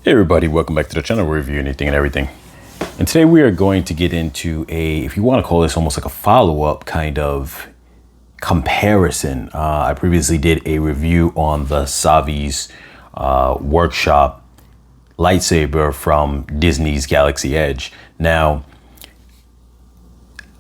Hey everybody, welcome back to the channel where we review anything and everything. And today we are going to get into if you want to call this almost like a follow-up kind of comparison. I previously did a review on the Savi's workshop lightsaber from Disney's Galaxy Edge. Now,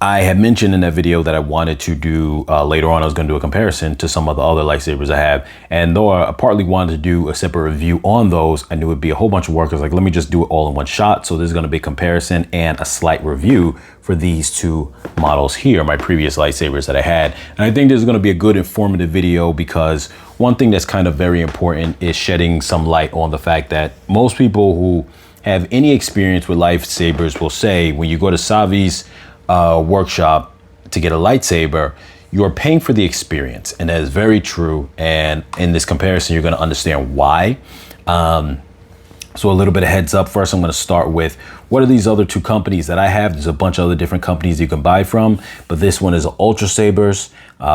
I had mentioned in that video that I wanted to do, later on I was going to do a comparison to some of the other lightsabers I have. And though I partly wanted to do a separate review on those, I knew it'd be a whole bunch of work. I was like, let me just do it all in one shot. So there's going to be a comparison and a slight review for these two models here, my previous lightsabers that I had. And I think this is going to be a good informative video because one thing that's kind of very important is shedding some light on the fact that most people who have any experience with lightsabers will say when you go to Savi's workshop to get a lightsaber, you're paying for the experience, and that is very true. And in this comparison, you're going to understand why. So a little bit of heads up. First, I'm going to start with what are these other two companies that I have. There's a bunch of other different companies you can buy from, but this one is Ultrasabers,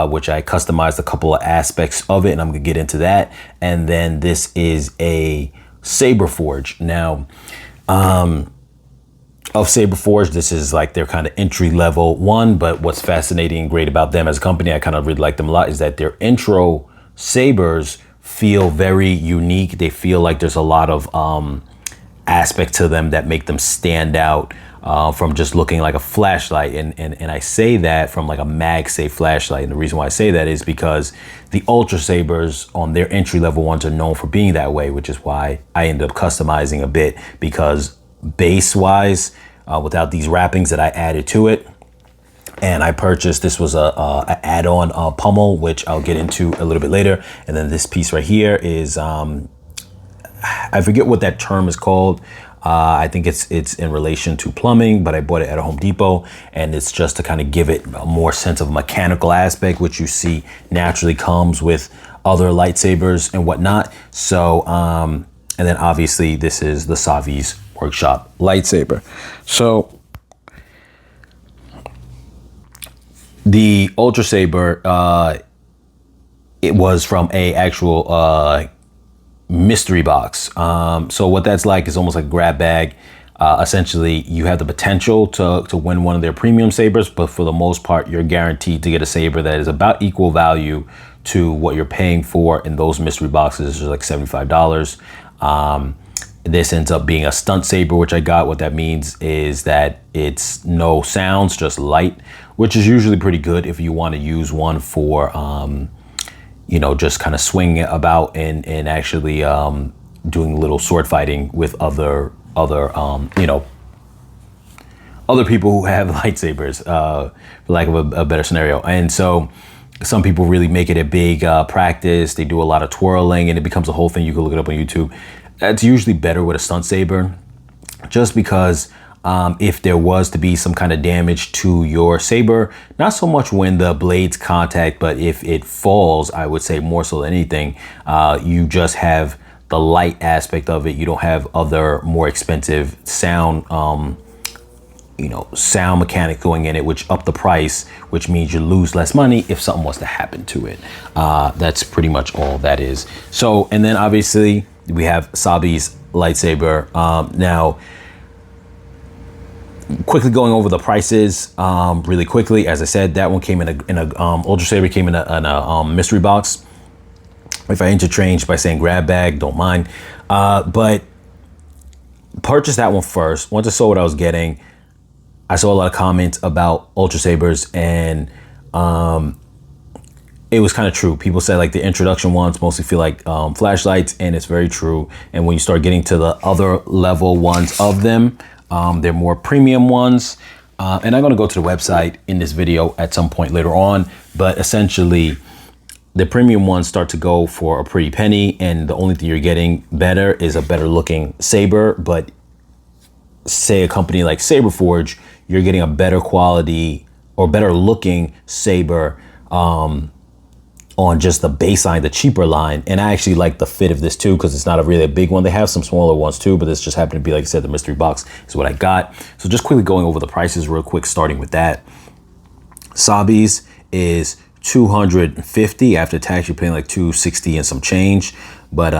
which I customized a couple of aspects of it, and I'm going to get into that. And then this is a Saberforge. Now, of Saberforge, this is like their kind of entry level one, but what's fascinating and great about them as a company, I kind of really like them a lot, is that their intro sabers feel very unique. They feel like there's a lot of aspect to them that make them stand out from just looking like a flashlight. And I say that from like a MagSafe flashlight. And the reason why I say that is because the Ultrasabers on their entry level ones are known for being that way, which is why I ended up customizing a bit, because base wise, without these wrappings that I added to it, and I purchased, this was a add-on pummel, which I'll get into a little bit later. And then this piece right here is I forget what that term is called. I think it's in relation to plumbing, but I bought it at a Home Depot, and it's just to kind of give it a more sense of mechanical aspect, which you see naturally comes with other lightsabers and whatnot. So and then obviously this is the Savi's workshop lightsaber. So the Ultrasaber, it was from a actual mystery box. So what that's like is almost like a grab bag. Essentially, you have the potential to win one of their premium sabers, but for the most part, you're guaranteed to get a saber that is about equal value to what you're paying for in those mystery boxes, which is like $75. This ends up being a stunt saber, which I got. What that means is that it's no sounds, just light, which is usually pretty good if you want to use one for, you know, just kind of swinging it about and actually doing a little sword fighting with other you know, other people who have lightsabers, for lack of a better scenario. And so some people really make it a big practice. They do a lot of twirling and it becomes a whole thing. You can look it up on YouTube. That's usually better with a stunt saber, just because if there was to be some kind of damage to your saber, not so much when the blades contact, but if it falls, I would say more so than anything, you just have the light aspect of it. You don't have other more expensive sound, you know, sound mechanic going in it, which up the price, which means you lose less money if something was to happen to it. That's pretty much all that is. So, and then obviously we have Savi's lightsaber. Now, quickly going over the prices really quickly. As I said, that one came in a Ultrasaber came in a mystery box. If I interchange by saying grab bag, don't mind. But purchase that one first. Once I saw what I was getting, I saw a lot of comments about Ultrasabers, and it was kind of true. People say like the introduction ones mostly feel like flashlights, and it's very true. And when you start getting to the other level ones of them, they're more premium ones. And I'm going to go to the website in this video at some point later on, but essentially the premium ones start to go for a pretty penny, and the only thing you're getting better is a better looking saber. But say a company like Saberforge, you're getting a better quality or better looking saber on just the baseline, the cheaper line. And I actually like the fit of this too, because it's not a really big one. They have some smaller ones too, but this just happened to be, like I said, the mystery box is what I got. So just quickly going over the prices real quick, starting with that. Savi's is $250 after tax. You're paying like $260 and some change. but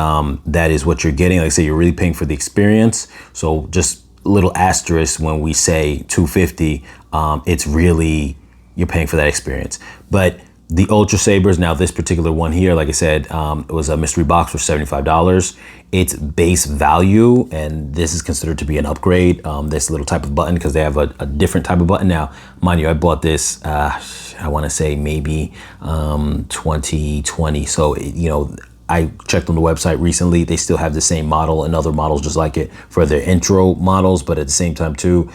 that is what you're getting. Like I say, you're really paying for the experience. So just a little asterisk when we say $250, it's really, you're paying for that experience. But the Ultrasabers, now this particular one here, like I said, it was a mystery box for $75. It's base value, and this is considered to be an upgrade, this little type of button, because they have a different type of button. Now, mind you, I bought this, I want to say maybe 2020. So, you know, I checked on the website recently. They still have the same model and other models just like it for their intro models, but at the same time too,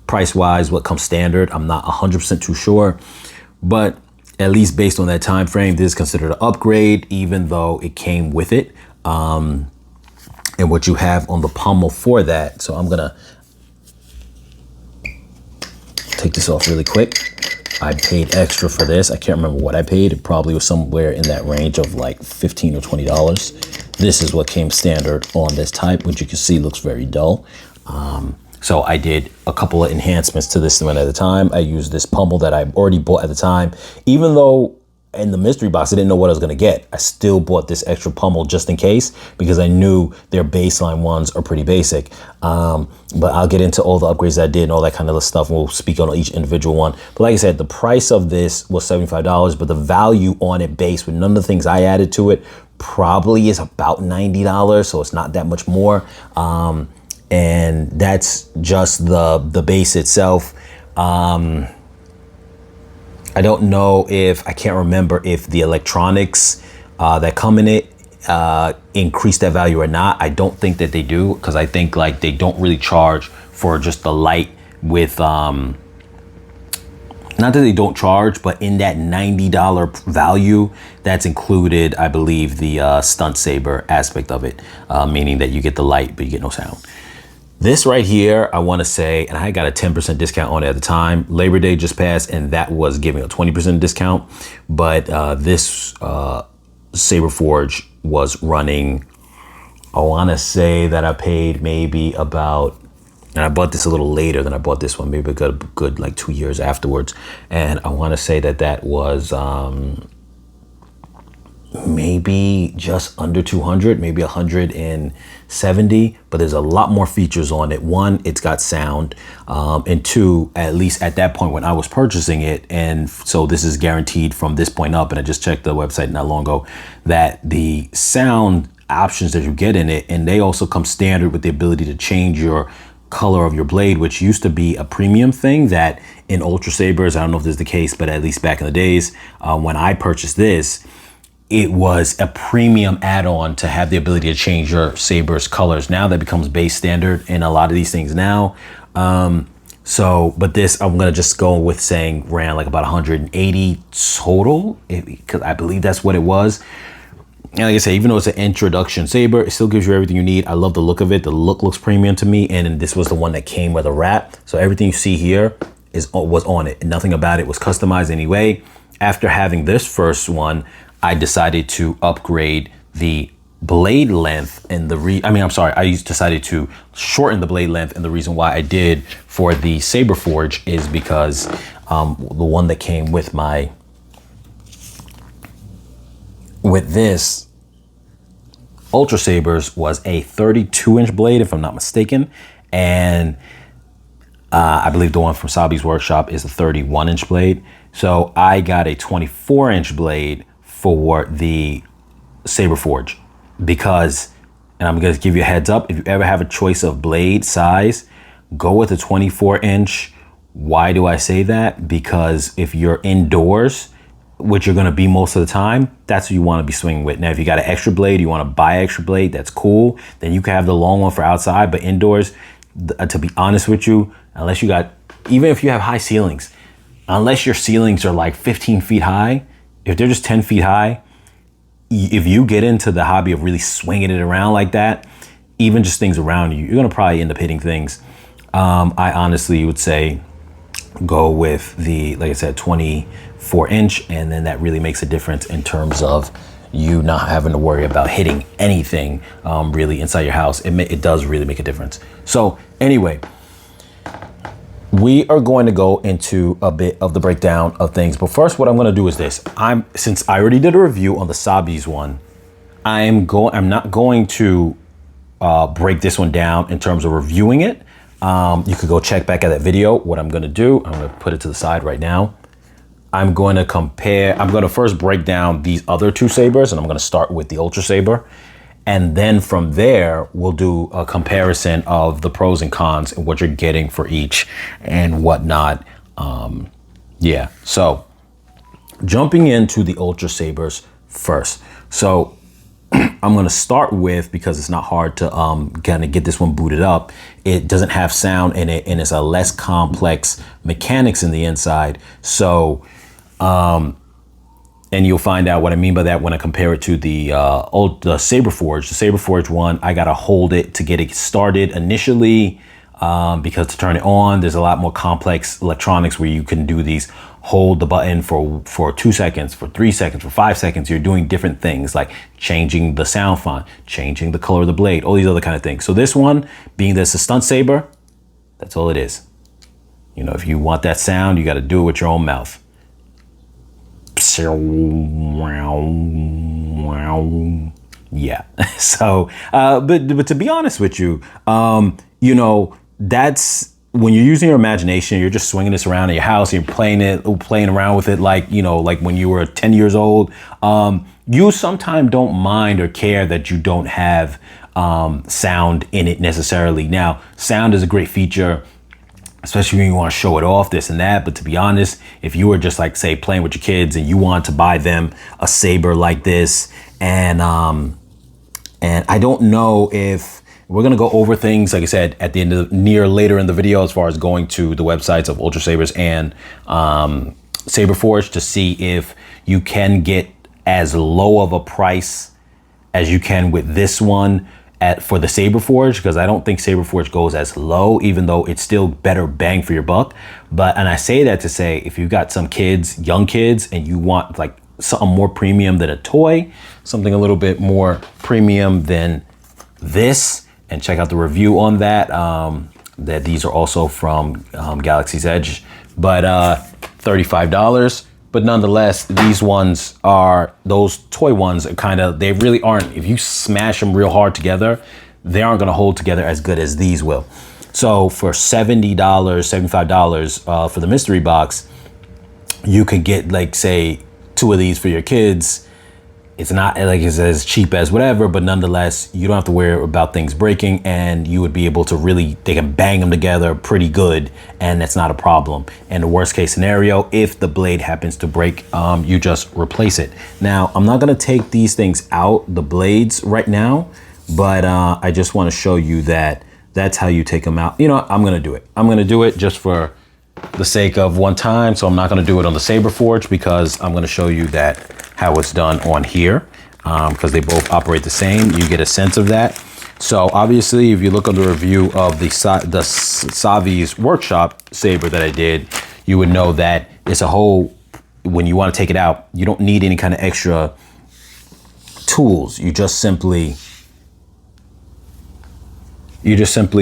price-wise, what comes standard, I'm not 100% too sure, but at least based on that time frame, this is considered an upgrade, even though it came with it. And what you have on the pommel for that. So I'm gonna take this off really quick. I paid extra for this. I can't remember what I paid. It probably was somewhere in that range of like $15 or $20. This is what came standard on this type, which you can see looks very dull. So I did a couple of enhancements to this one at a time. I used this pommel that I already bought at the time. Even though in the mystery box, I didn't know what I was gonna get, I still bought this extra pommel just in case, because I knew their baseline ones are pretty basic. But I'll get into all the upgrades I did and all that kind of stuff. We'll speak on each individual one. But like I said, the price of this was $75, but the value on it base with none of the things I added to it probably is about $90. So it's not that much more. And that's just the base itself. I don't know if, I can't remember if the electronics that come in it increase that value or not. I don't think that they do, because I think like they don't really charge for just the light with, not that they don't charge, but in that $90 value, that's included, I believe, the stunt saber aspect of it, meaning that you get the light, but you get no sound. This right here, I want to say, and I got a 10% discount on it at the time. Labor Day just passed, and that was giving a 20% discount. But this Saberforge was running, I want to say that I paid maybe about, and I bought this a little later than I bought this one, maybe a good like 2 years afterwards. And I want to say that that was maybe just under 200, maybe 170, but there's a lot more features on it. One, it's got sound, and two, at least at that point when I was purchasing it, and so this is guaranteed from this point up, and I just checked the website not long ago, that the sound options that you get in it, and they also come standard with the ability to change your color of your blade, which used to be a premium thing that in Ultrasabers, I don't know if this is the case, but at least back in the days when I purchased this, it was a premium add-on to have the ability to change your saber's colors. Now that becomes base standard in a lot of these things now. But this, I'm gonna just go with saying ran like about 180 total, because I believe that's what it was. And like I said, even though it's an introduction saber, it still gives you everything you need. I love the look of it. The look looks premium to me. And this was the one that came with a wrap. So everything you see here was on it. And nothing about it was customized anyway. After having this first one, I decided to upgrade the blade length, and I decided to shorten the blade length, and the reason why I did for the Saberforge is because the one that came with this Ultrasabers was a 32-inch blade, if I'm not mistaken, and I believe the one from Savi's workshop is a 31-inch blade. So I got a 24-inch blade for the Saberforge, because, and I'm going to give you a heads up, if you ever have a choice of blade size, go with a 24-inch. Why do I say that? Because if you're indoors, which you're going to be most of the time, that's what you want to be swinging with. Now, if you got an extra blade, you want to buy an extra blade, that's cool. Then you can have the long one for outside, but indoors, to be honest with you, unless you got, even if you have high ceilings, unless your ceilings are like 15 feet high, if they're just 10 feet high, if you get into the hobby of really swinging it around like that, even just things around you, you're going to probably end up hitting things. I honestly would say go with the, like I said, 24-inch, and then that really makes a difference in terms of you not having to worry about hitting anything really inside your house. It does really make a difference. So anyway, we are going to go into a bit of the breakdown of things, but first what I'm going to do is this. Since I already did a review on the Savi's one, I'm not going to break this one down in terms of reviewing it. You could go check back at that video. What I'm going to do, I'm going to put it to the side right now. I'm going to first break down these other two sabers, and I'm going to start with the Ultra Saber. And then from there, we'll do a comparison of the pros and cons and what you're getting for each and whatnot. Yeah, so jumping into the Ultra Sabers first. So I'm going to start with, because it's not hard to kind of get this one booted up. It doesn't have sound in it, and it's a less complex mechanics in the inside. So, and you'll find out what I mean by that when I compare it to the Saberforge. The Saberforge one, I got to hold it to get it started initially, because to turn it on, there's a lot more complex electronics where you can do these, hold the button for 2 seconds, for 3 seconds, for 5 seconds. You're doing different things like changing the sound font, changing the color of the blade, all these other kind of things. So this one, being this a stunt saber, that's all it is. You know, if you want that sound, you got to do it with your own mouth. Yeah. So, but to be honest with you, you know, that's when you're using your imagination, you're just swinging this around in your house, and you're playing around with it like, you know, like when you were 10 years old. You sometimes don't mind or care that you don't have sound in it necessarily. Now, sound is a great feature, especially when you want to show it off, this and that. But to be honest, if you were just like, say, playing with your kids and you want to buy them a saber like this, and I don't know if we're going to go over things, like I said, at the end of later in the video, as far as going to the websites of Ultrasabers and Saberforge to see if you can get as low of a price as you can with this one for the Saberforge, because I don't think Saberforge goes as low, even though it's still better bang for your buck. And I say that to say, if you've got some kids, young kids, and you want like something more premium than a toy, something a little bit more premium than this, and check out the review on that. That these are also from Galaxy's Edge, but $35. But nonetheless, these ones are, those toy ones are kind of, they really aren't, if you smash them real hard together, they aren't going to hold together as good as these will. So for $70, $75 for the mystery box, you could get, like, say, 2 of these for your kids. It's not like it's as cheap as whatever, but nonetheless, you don't have to worry about things breaking, and you would be able to really, they can bang them together pretty good, and that's not a problem. And the worst case scenario, if the blade happens to break, you just replace it. Now, I'm not gonna take these things out, the blades, right now, but I just wanna show you that that's how you take them out. You know what? I'm gonna do it. I'm gonna do it just for the sake of one time. So I'm not gonna do it on the Saberforge, because I'm gonna show you that how it's done on here, because they both operate the same. You get a sense of that. So obviously, if you look at the review of the Savi's workshop saber that I did, you would know that it's a whole, when you want to take it out, you don't need any kind of extra tools. You just simply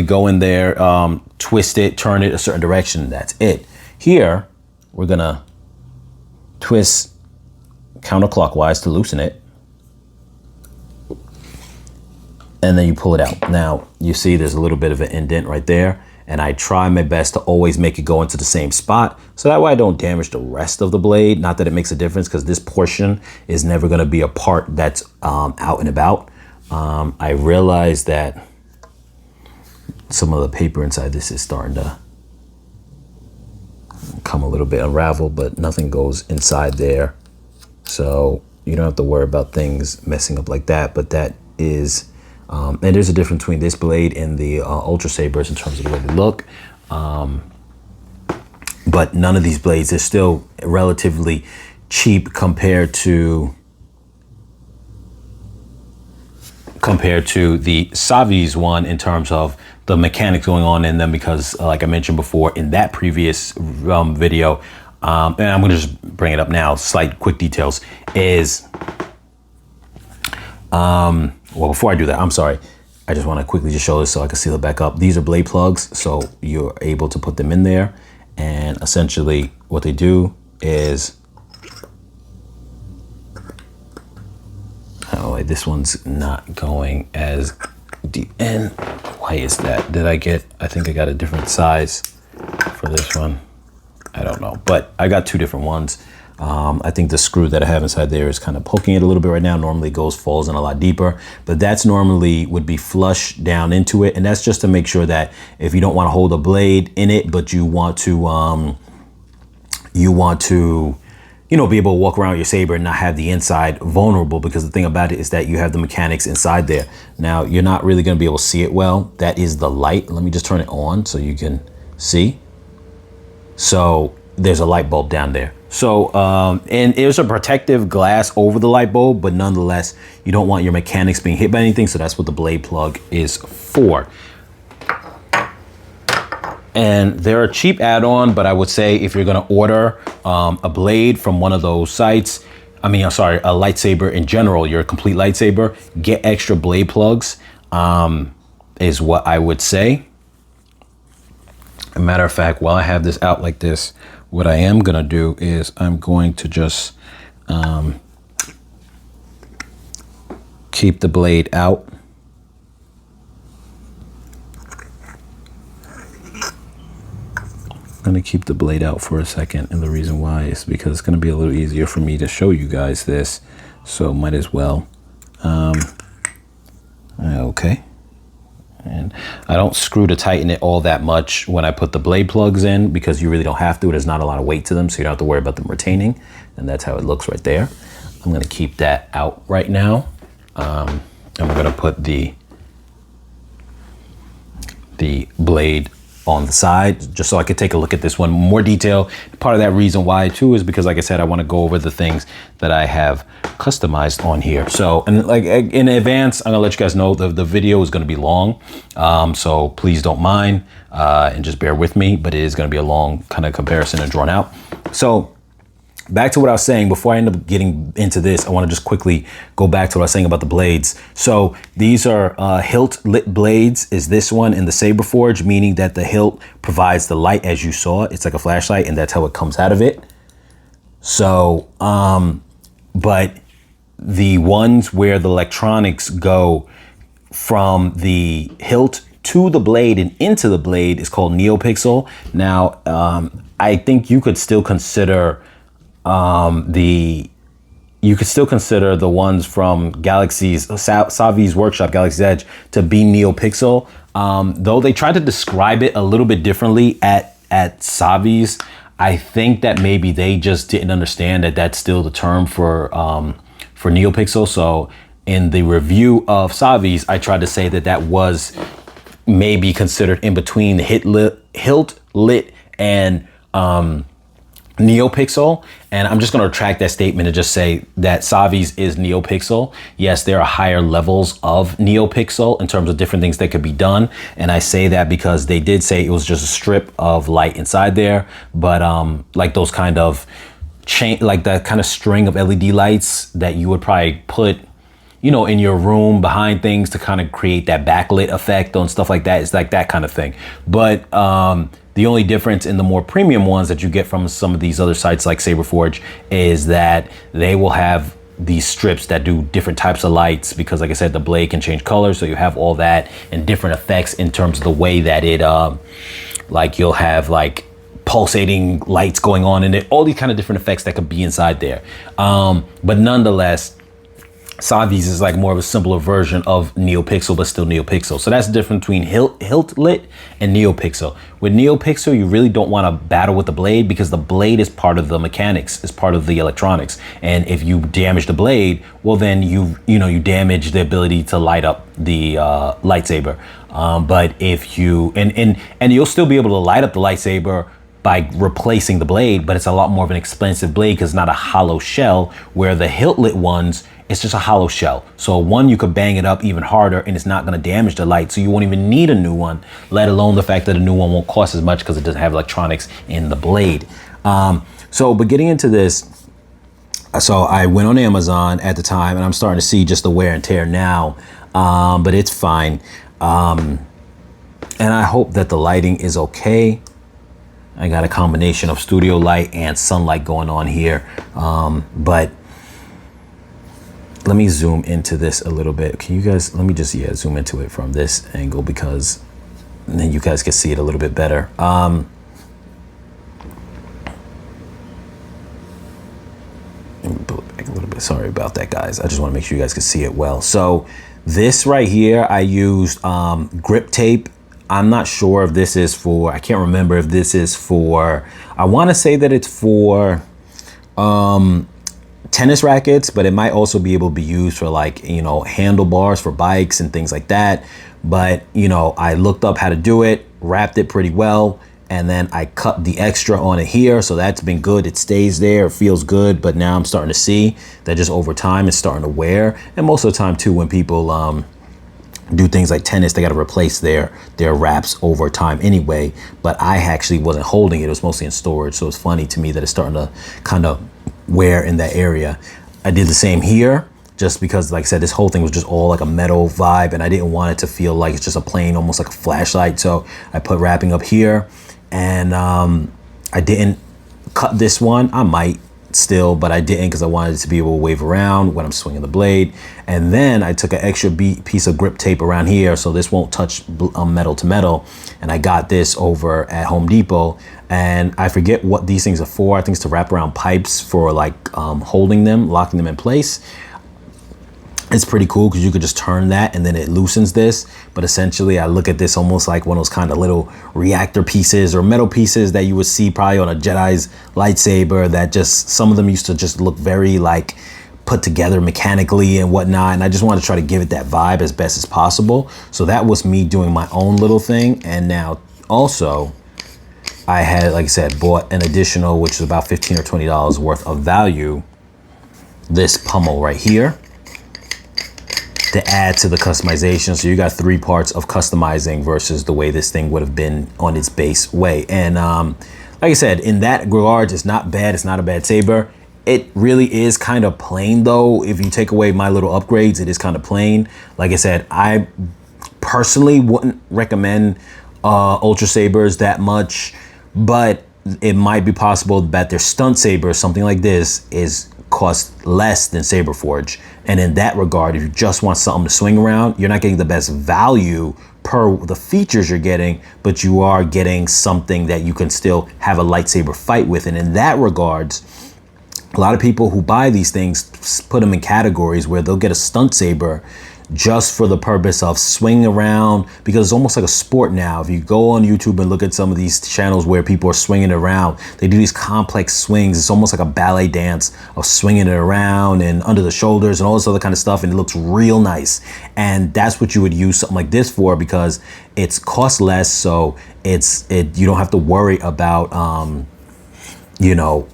go in there, twist it, turn it a certain direction. That's it. Here, we're gonna twist counterclockwise to loosen it, and then you pull it out. Now you see there's a little bit of an indent right there, and I try my best to always make it go into the same spot, so that way I don't damage the rest of the blade. Not that it makes a difference, because this portion is never going to be a part that's out and about. I realize that some of the paper inside this is starting to come a little bit unraveled, but nothing goes inside there. So you don't have to worry about things messing up like that. But that is, and there's a difference between this blade and the Ultrasabers in terms of the way they look. But none of these blades, they're still relatively cheap compared to the Savi's one in terms of the mechanics going on in them, because like I mentioned before in that previous video, and I'm going to just bring it up now, slight quick details, is, well, before I do that, I'm sorry. I just want to quickly just show this so I can seal it back up. These are blade plugs, so you're able to put them in there. And essentially what they do is Oh, wait, this one's not going as deep in. Why is that? I think I got a different size for this one. I don't know, but I got two different ones. I think the screw that I have inside there is kind of poking it a little bit right now. Normally it falls in a lot deeper, but that's normally would be flush down into it. And that's just to make sure that if you don't want to hold a blade in it, but you want to, be able to walk around your saber and not have the inside vulnerable, because the thing about it is that you have the mechanics inside there. Now you're not really going to be able to see it well. That is the light. Let me just turn it on so you can see. So there's a light bulb down there. So, and there's a protective glass over the light bulb, but nonetheless, you don't want your mechanics being hit by anything. So that's what the blade plug is for. And they're a cheap add-on, but I would say if you're going to order a blade from one of those sites, a lightsaber in general, your complete lightsaber, get extra blade plugs, is what I would say. As a matter of fact, while I have this out like this, what I am going to do is I'm going to just keep the blade out. I'm going to keep the blade out for a second, and the reason why is because it's going to be a little easier for me to show you guys this, so might as well. Okay. And I don't screw to tighten it all that much when I put the blade plugs in, because you really don't have to. There's not a lot of weight to them, so you don't have to worry about them retaining. And that's how it looks right there. I'm going to keep that out right now. And we're going to put the blade on the side, just so I could take a look at this one in more detail. Part of that reason why too is because, like I said, I want to go over the things that I have customized on here. So, and like in advance, I'm gonna let you guys know the video is gonna be long. So please don't mind and just bear with me, but it is gonna be a long kind of comparison and drawn out. So back to what I was saying, before I end up getting into this, I want to just quickly go back to what I was saying about the blades. So these are hilt lit blades, is this one in the Saberforge, meaning that the hilt provides the light as you saw. It's like a flashlight, and that's how it comes out of it. So, but the ones where the electronics go from the hilt to the blade and into the blade is called NeoPixel. Now, I think you could still consider the ones from Savi's workshop, Galaxy's Edge, to be NeoPixel. Though they tried to describe it a little bit differently at Savi's, I think that maybe they just didn't understand that that's still the term for NeoPixel. So in the review of Savi's, I tried to say that was maybe considered in between the hilt lit and NeoPixel, and I'm just going to retract that statement and just say that Savi's is NeoPixel. Yes, there are higher levels of NeoPixel in terms of different things that could be done, and I say that because they did say it was just a strip of light inside there, but like those kind of like that kind of string of LED lights that you would probably put, you know, in your room behind things to kind of create that backlit effect on stuff like that. It's like that kind of thing. But the only difference in the more premium ones that you get from some of these other sites like Saberforge is that they will have these strips that do different types of lights, because like I said, the blade can change colors. So you have all that and different effects in terms of the way that it, like you'll have like pulsating lights going on in it, all these kind of different effects that could be inside there. But nonetheless, Savi's is like more of a simpler version of NeoPixel, but still NeoPixel. So that's the difference between hilt lit and NeoPixel. With NeoPixel, you really don't want to battle with the blade, because the blade is part of the mechanics, is part of the electronics. And if you damage the blade, well then you damage the ability to light up the lightsaber. But if you and you'll still be able to light up the lightsaber by replacing the blade, but it's a lot more of an expensive blade because it's not a hollow shell, where the hilt lit ones, it's just a hollow shell. So one, you could bang it up even harder and it's not going to damage the light. So you won't even need a new one, let alone the fact that a new one won't cost as much because it doesn't have electronics in the blade. But getting into this, so I went on Amazon at the time, and I'm starting to see just the wear and tear now, but it's fine. And I hope that the lighting is okay. I got a combination of studio light and sunlight going on here. But let me zoom into this a little bit. Can you guys, let me just, yeah, zoom into it from this angle because then you guys can see it a little bit better. Let me pull it back a little bit. Sorry about that, guys. I just want to make sure you guys can see it well. So this right here, I used grip tape. I'm not sure if this is for, I can't remember if this is for, I want to say that it's for tennis rackets, but it might also be able to be used for like, you know, handlebars for bikes and things like that. But, you know, I looked up how to do it, wrapped it pretty well, and then I cut the extra on it here. So that's been good. It stays there, it feels good. But now I'm starting to see that just over time it's starting to wear. And most of the time too, when people do things like tennis, they got to replace their wraps over time anyway. But I actually wasn't holding it. It was mostly in storage. So it's funny to me that it's starting to kind of wear in that area. I did the same here just because, like I said, this whole thing was just all like a metal vibe and I didn't want it to feel like it's just a plain, almost like a flashlight. So I put wrapping up here and I didn't cut this one. I might still, but I didn't because I wanted it to be able to wave around when I'm swinging the blade. And then I took an extra piece of grip tape around here so this won't touch metal to metal. And I got this over at Home Depot. And I forget what these things are for. I think it's to wrap around pipes for like holding them, locking them in place. It's pretty cool because you could just turn that and then it loosens this. But essentially I look at this almost like one of those kind of little reactor pieces or metal pieces that you would see probably on a Jedi's lightsaber, that just, some of them used to just look very like put together mechanically and whatnot. And I just wanted to try to give it that vibe as best as possible. So that was me doing my own little thing. And now also I had, like I said, bought an additional, which is about $15 or $20 worth of value, this pummel right here, to add to the customization. So you got 3 parts of customizing versus the way this thing would have been on its base way. And like I said, in that regard, it's not bad. It's not a bad saber. It really is kind of plain though. If you take away my little upgrades, it is kind of plain. Like I said, I personally wouldn't recommend Ultrasabers that much, but it might be possible that their stunt saber, something like this, is cost less than Saberforge. And in that regard, if you just want something to swing around, you're not getting the best value per the features you're getting, but you are getting something that you can still have a lightsaber fight with. And in that regards, a lot of people who buy these things put them in categories where they'll get a stunt saber just for the purpose of swinging around, because it's almost like a sport now. If you go on YouTube and look at some of these channels where people are swinging around, they do these complex swings. It's almost like a ballet dance of swinging it around and under the shoulders and all this other kind of stuff, and it looks real nice. And that's what you would use something like this for, because it's cost less, so you don't have to worry about you know,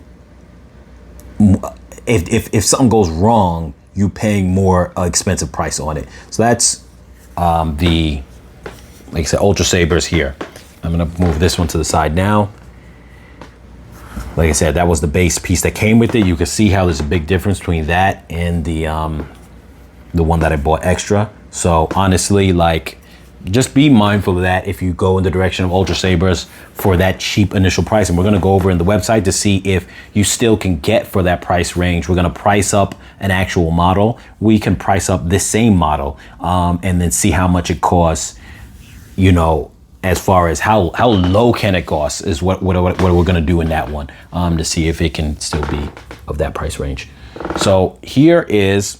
if something goes wrong, you paying more expensive price on it. So that's the, like I said, Ultrasabers here. I'm gonna move this one to the side now. Like I said, that was the base piece that came with it. You can see how there's a big difference between that and the one that I bought extra. So honestly, like, just be mindful of that if you go in the direction of Ultrasabers for that cheap initial price. And we're gonna go over in the website to see if you still can get for that price range. We're gonna price up an actual model. We can price up this same model and then see how much it costs, you know, as far as how low can it cost is what we're gonna do in that one, to see if it can still be of that price range. So here is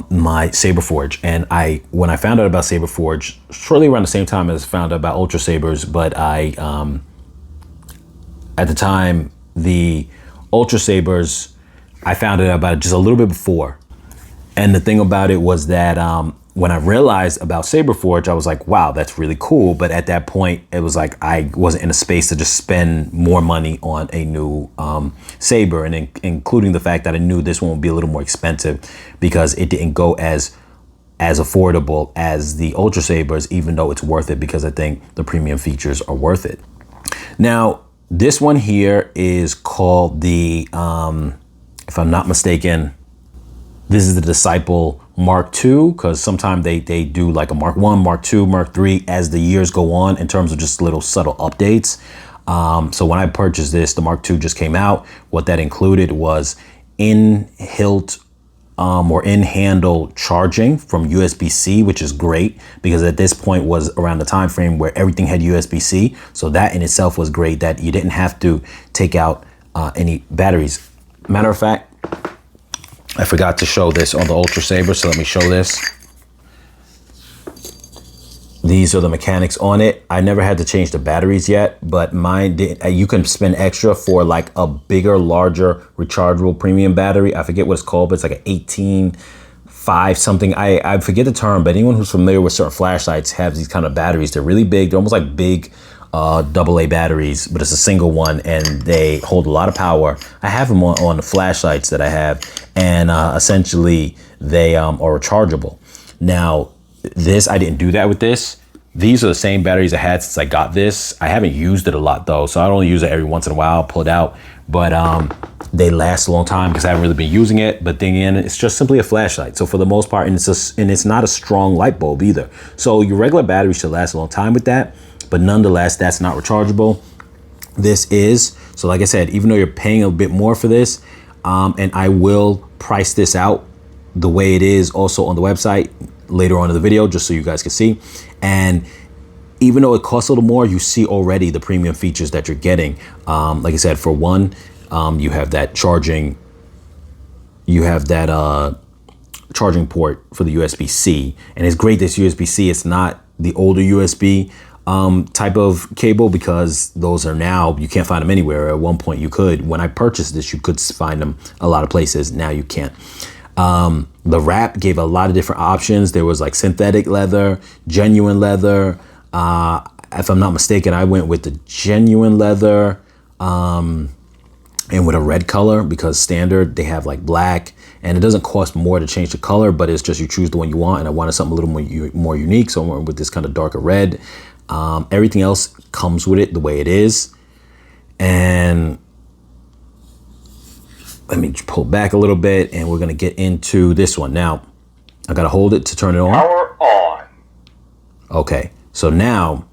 my Saberforge. And when I found out about Saberforge, shortly around the same time as I found out about Ultrasabers, but at the time, the Ultrasabers, I found out about it just a little bit before. And the thing about it was that when I realized about Saberforge, I was like, wow, that's really cool. But at that point, it was like I wasn't in a space to just spend more money on a new saber, and including the fact that I knew this one would be a little more expensive because it didn't go as affordable as the Ultrasabers, even though it's worth it because I think the premium features are worth it. Now, this one here is called the, if I'm not mistaken, this is the Disciple Mark II, because sometimes they do like a Mark I, Mark II, Mark III as the years go on in terms of just little subtle updates. So when I purchased this, the Mark II just came out. What that included was in hilt or in handle charging from USB-C, which is great because at this point was around the time frame where everything had USB-C. So that in itself was great that you didn't have to take out any batteries. Matter of fact, I forgot to show this on the Ultrasaber, so let me show this. These are the mechanics on it. I never had to change the batteries yet, but mine did. You can spend extra for like a bigger, larger rechargeable premium battery. I forget what it's called, but it's like an 18.5 something. I forget the term, but anyone who's familiar with certain flashlights have these kind of batteries. They're really big. They're almost like big AA batteries, but it's a single one and they hold a lot of power. I have them on the flashlights that I have, and essentially they are rechargeable. Now, this, I didn't do that with this. These are the same batteries I had since I got this. I haven't used it a lot though, so I only use it every once in a while, pull it out. But they last a long time because I haven't really been using it. But then again, it's just simply a flashlight. So for the most part, and it's not a strong light bulb either. So your regular battery should last a long time with that. But nonetheless, that's not rechargeable. This is. So like I said, even though you're paying a bit more for this, and I will price this out the way it is also on the website later on in the video, just so you guys can see. And even though it costs a little more, you see already the premium features that you're getting. Like I said, for one, you have that charging, charging port for the USB-C. And it's great this USB-C, it's not the older USB type of cable, because those are now, you can't find them anywhere. At one point you could. When I purchased this, you could find them a lot of places. Now you can't. The wrap gave a lot of different options. There was like synthetic leather, genuine leather. If I'm not mistaken, I went with the genuine leather and with a red color, because standard they have like black, and it doesn't cost more to change the color, but it's just you choose the one you want. And I wanted something a little more unique, so I went with this kind of darker red. Everything else comes with it the way it is. And let me pull back a little bit, and we're gonna get into this one. Now, I gotta hold it to turn it on. Power on. Okay, so now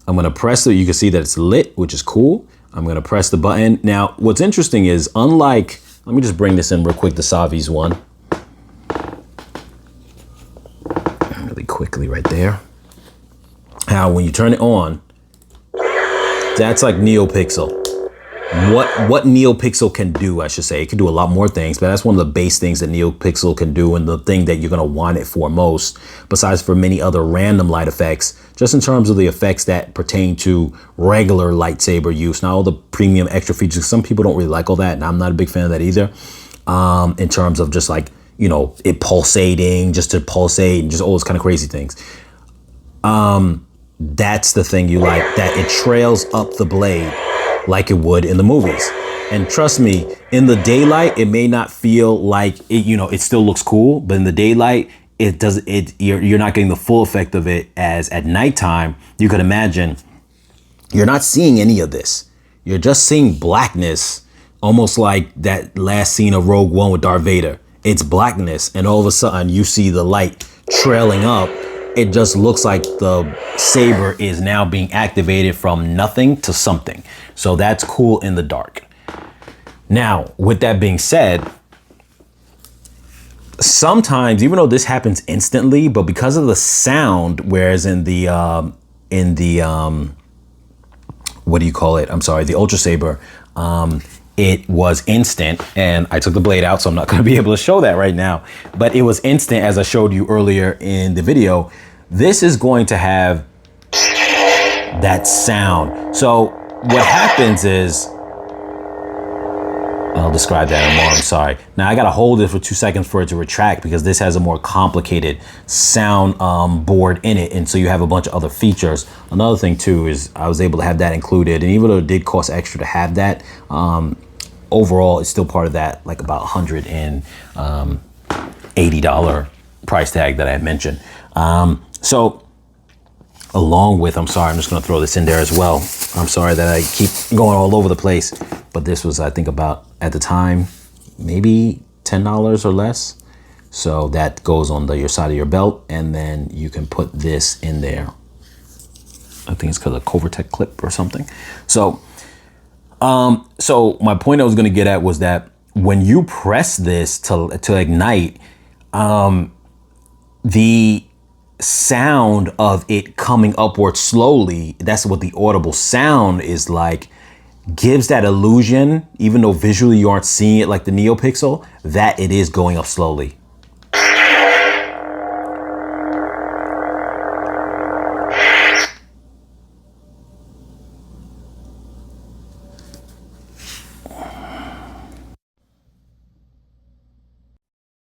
I'm gonna press it. You can see that it's lit, which is cool. I'm gonna press the button. Now, what's interesting is, unlike, let me just bring this in real quick, the Savi's one. Really quickly right there. How when you turn it on, that's like NeoPixel. What NeoPixel can do, I should say. It can do a lot more things, but that's one of the base things that NeoPixel can do, and the thing that you're gonna want it for most, besides for many other random light effects, just in terms of the effects that pertain to regular lightsaber use, not all the premium extra features. Some people don't really like all that, and I'm not a big fan of that either. In terms of just like, you know, it pulsating, just to pulsate, and just all those kind of crazy things. That's the thing you like, that it trails up the blade like it would in the movies. And trust me, in the daylight, it may not feel like it, you know, it still looks cool, but in the daylight, you're not getting the full effect of it as at nighttime. You could imagine you're not seeing any of this. You're just seeing blackness, almost like that last scene of Rogue One with Darth Vader. It's blackness, and all of a sudden you see the light trailing up. It just looks like the saber is now being activated from nothing to something. So that's cool in the dark. Now, with that being said, sometimes, even though this happens instantly, but because of the sound, whereas in the what do you call it? I'm sorry, the Ultrasaber, it was instant, and I took the blade out, so I'm not going to be able to show that right now, but it was instant, as I showed you earlier in the video. This is going to have that sound. So what happens is, I'll describe that more, I'm sorry. Now I gotta hold it for 2 seconds for it to retract, because this has a more complicated sound board in it, and so you have a bunch of other features. Another thing too is I was able to have that included, and even though it did cost extra to have that, overall it's still part of that, like about $180 price tag that I had mentioned. So along with, I'm sorry, I'm just gonna throw this in there as well. I'm sorry that I keep going all over the place, but this was, I think, about, at the time, maybe $10 or less. So that goes on your side of your belt, and then you can put this in there. I think it's called a Covertech clip or something. So, so my point I was gonna get at was that when you press this to ignite, the sound of it coming upward slowly, that's what the audible sound is like, gives that illusion, even though visually you aren't seeing it like the NeoPixel, that it is going up slowly.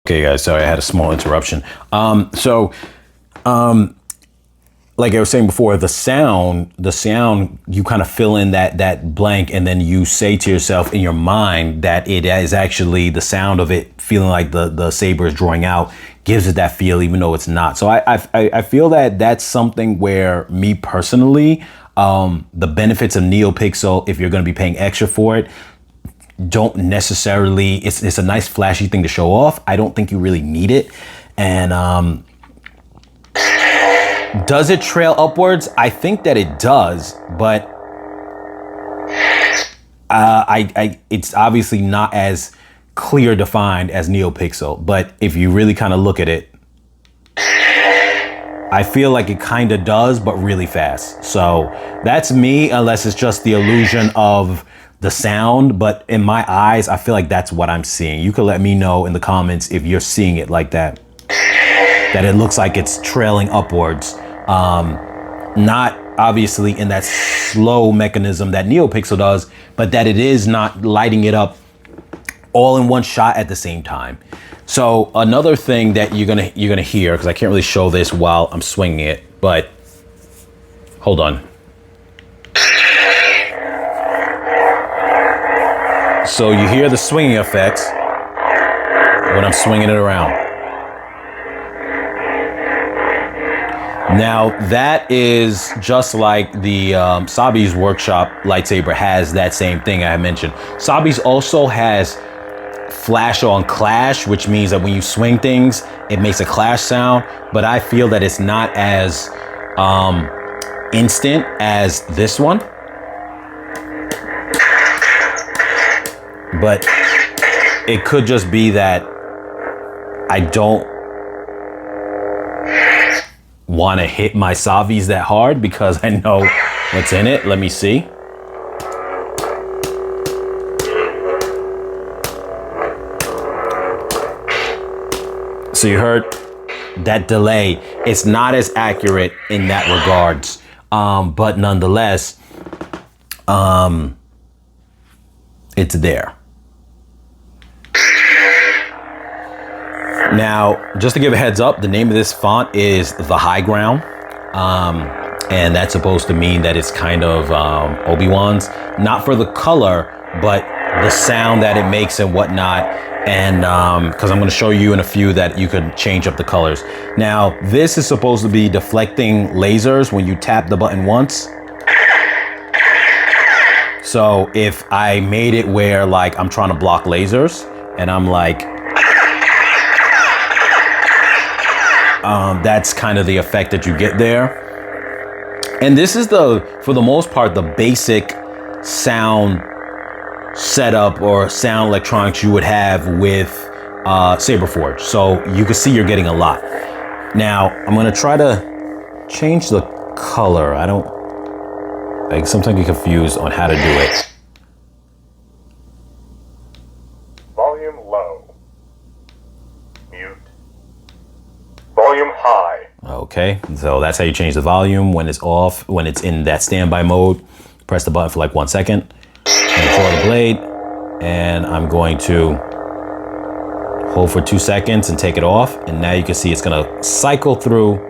Okay, guys, sorry, I had a small interruption. Like I was saying before, the sound, you kind of fill in that blank, and then you say to yourself in your mind that it is actually the sound of it feeling like the saber is drawing out, gives it that feel, even though it's not. So I feel that that's something where me personally, the benefits of NeoPixel, if you're going to be paying extra for it, don't necessarily, it's a nice flashy thing to show off. I don't think you really need it. And does it trail upwards? I think that it does, but it's obviously not as clear defined as NeoPixel. But if you really kind of look at it, I feel like it kind of does, but really fast. So that's me, unless it's just the illusion of the sound. But in my eyes, I feel like that's what I'm seeing. You can let me know in the comments if you're seeing it like that, that it looks like it's trailing upwards. Not obviously in that slow mechanism that NeoPixel does, but that it is not lighting it up all in one shot at the same time. So another thing that you're gonna hear, because I can't really show this while I'm swinging it, but hold on. So you hear the swinging effects when I'm swinging it around. Now that is just like the Savi's workshop lightsaber has that same thing I mentioned. Savi's also has flash on clash, which means that when you swing things, it makes a clash sound, but I feel that it's not as instant as this one. But it could just be that I don't want to hit my Savis that hard because I know what's in it. Let me see. So you heard that delay. It's not as accurate in that regards, but nonetheless, it's there. Now, just to give a heads up, the name of this font is the High Ground. And that's supposed to mean that it's kind of Obi-Wan's, not for the color, but the sound that it makes and whatnot. And because I'm going to show you in a few that you could change up the colors. Now, this is supposed to be deflecting lasers when you tap the button once. So if I made it where like I'm trying to block lasers and I'm like, that's kind of the effect that you get there. And this is for the most part, the basic sound setup or sound electronics you would have with Saberforge. So you can see you're getting a lot. Now, I'm going to try to change the color. I sometimes get confused on how to do it. Volume low. Mute. Volume high. Okay, so that's how you change the volume when it's off. When it's in that standby mode, press the button for like 1 second. Control the blade, and I'm going to hold for 2 seconds and take it off. And now you can see it's gonna cycle through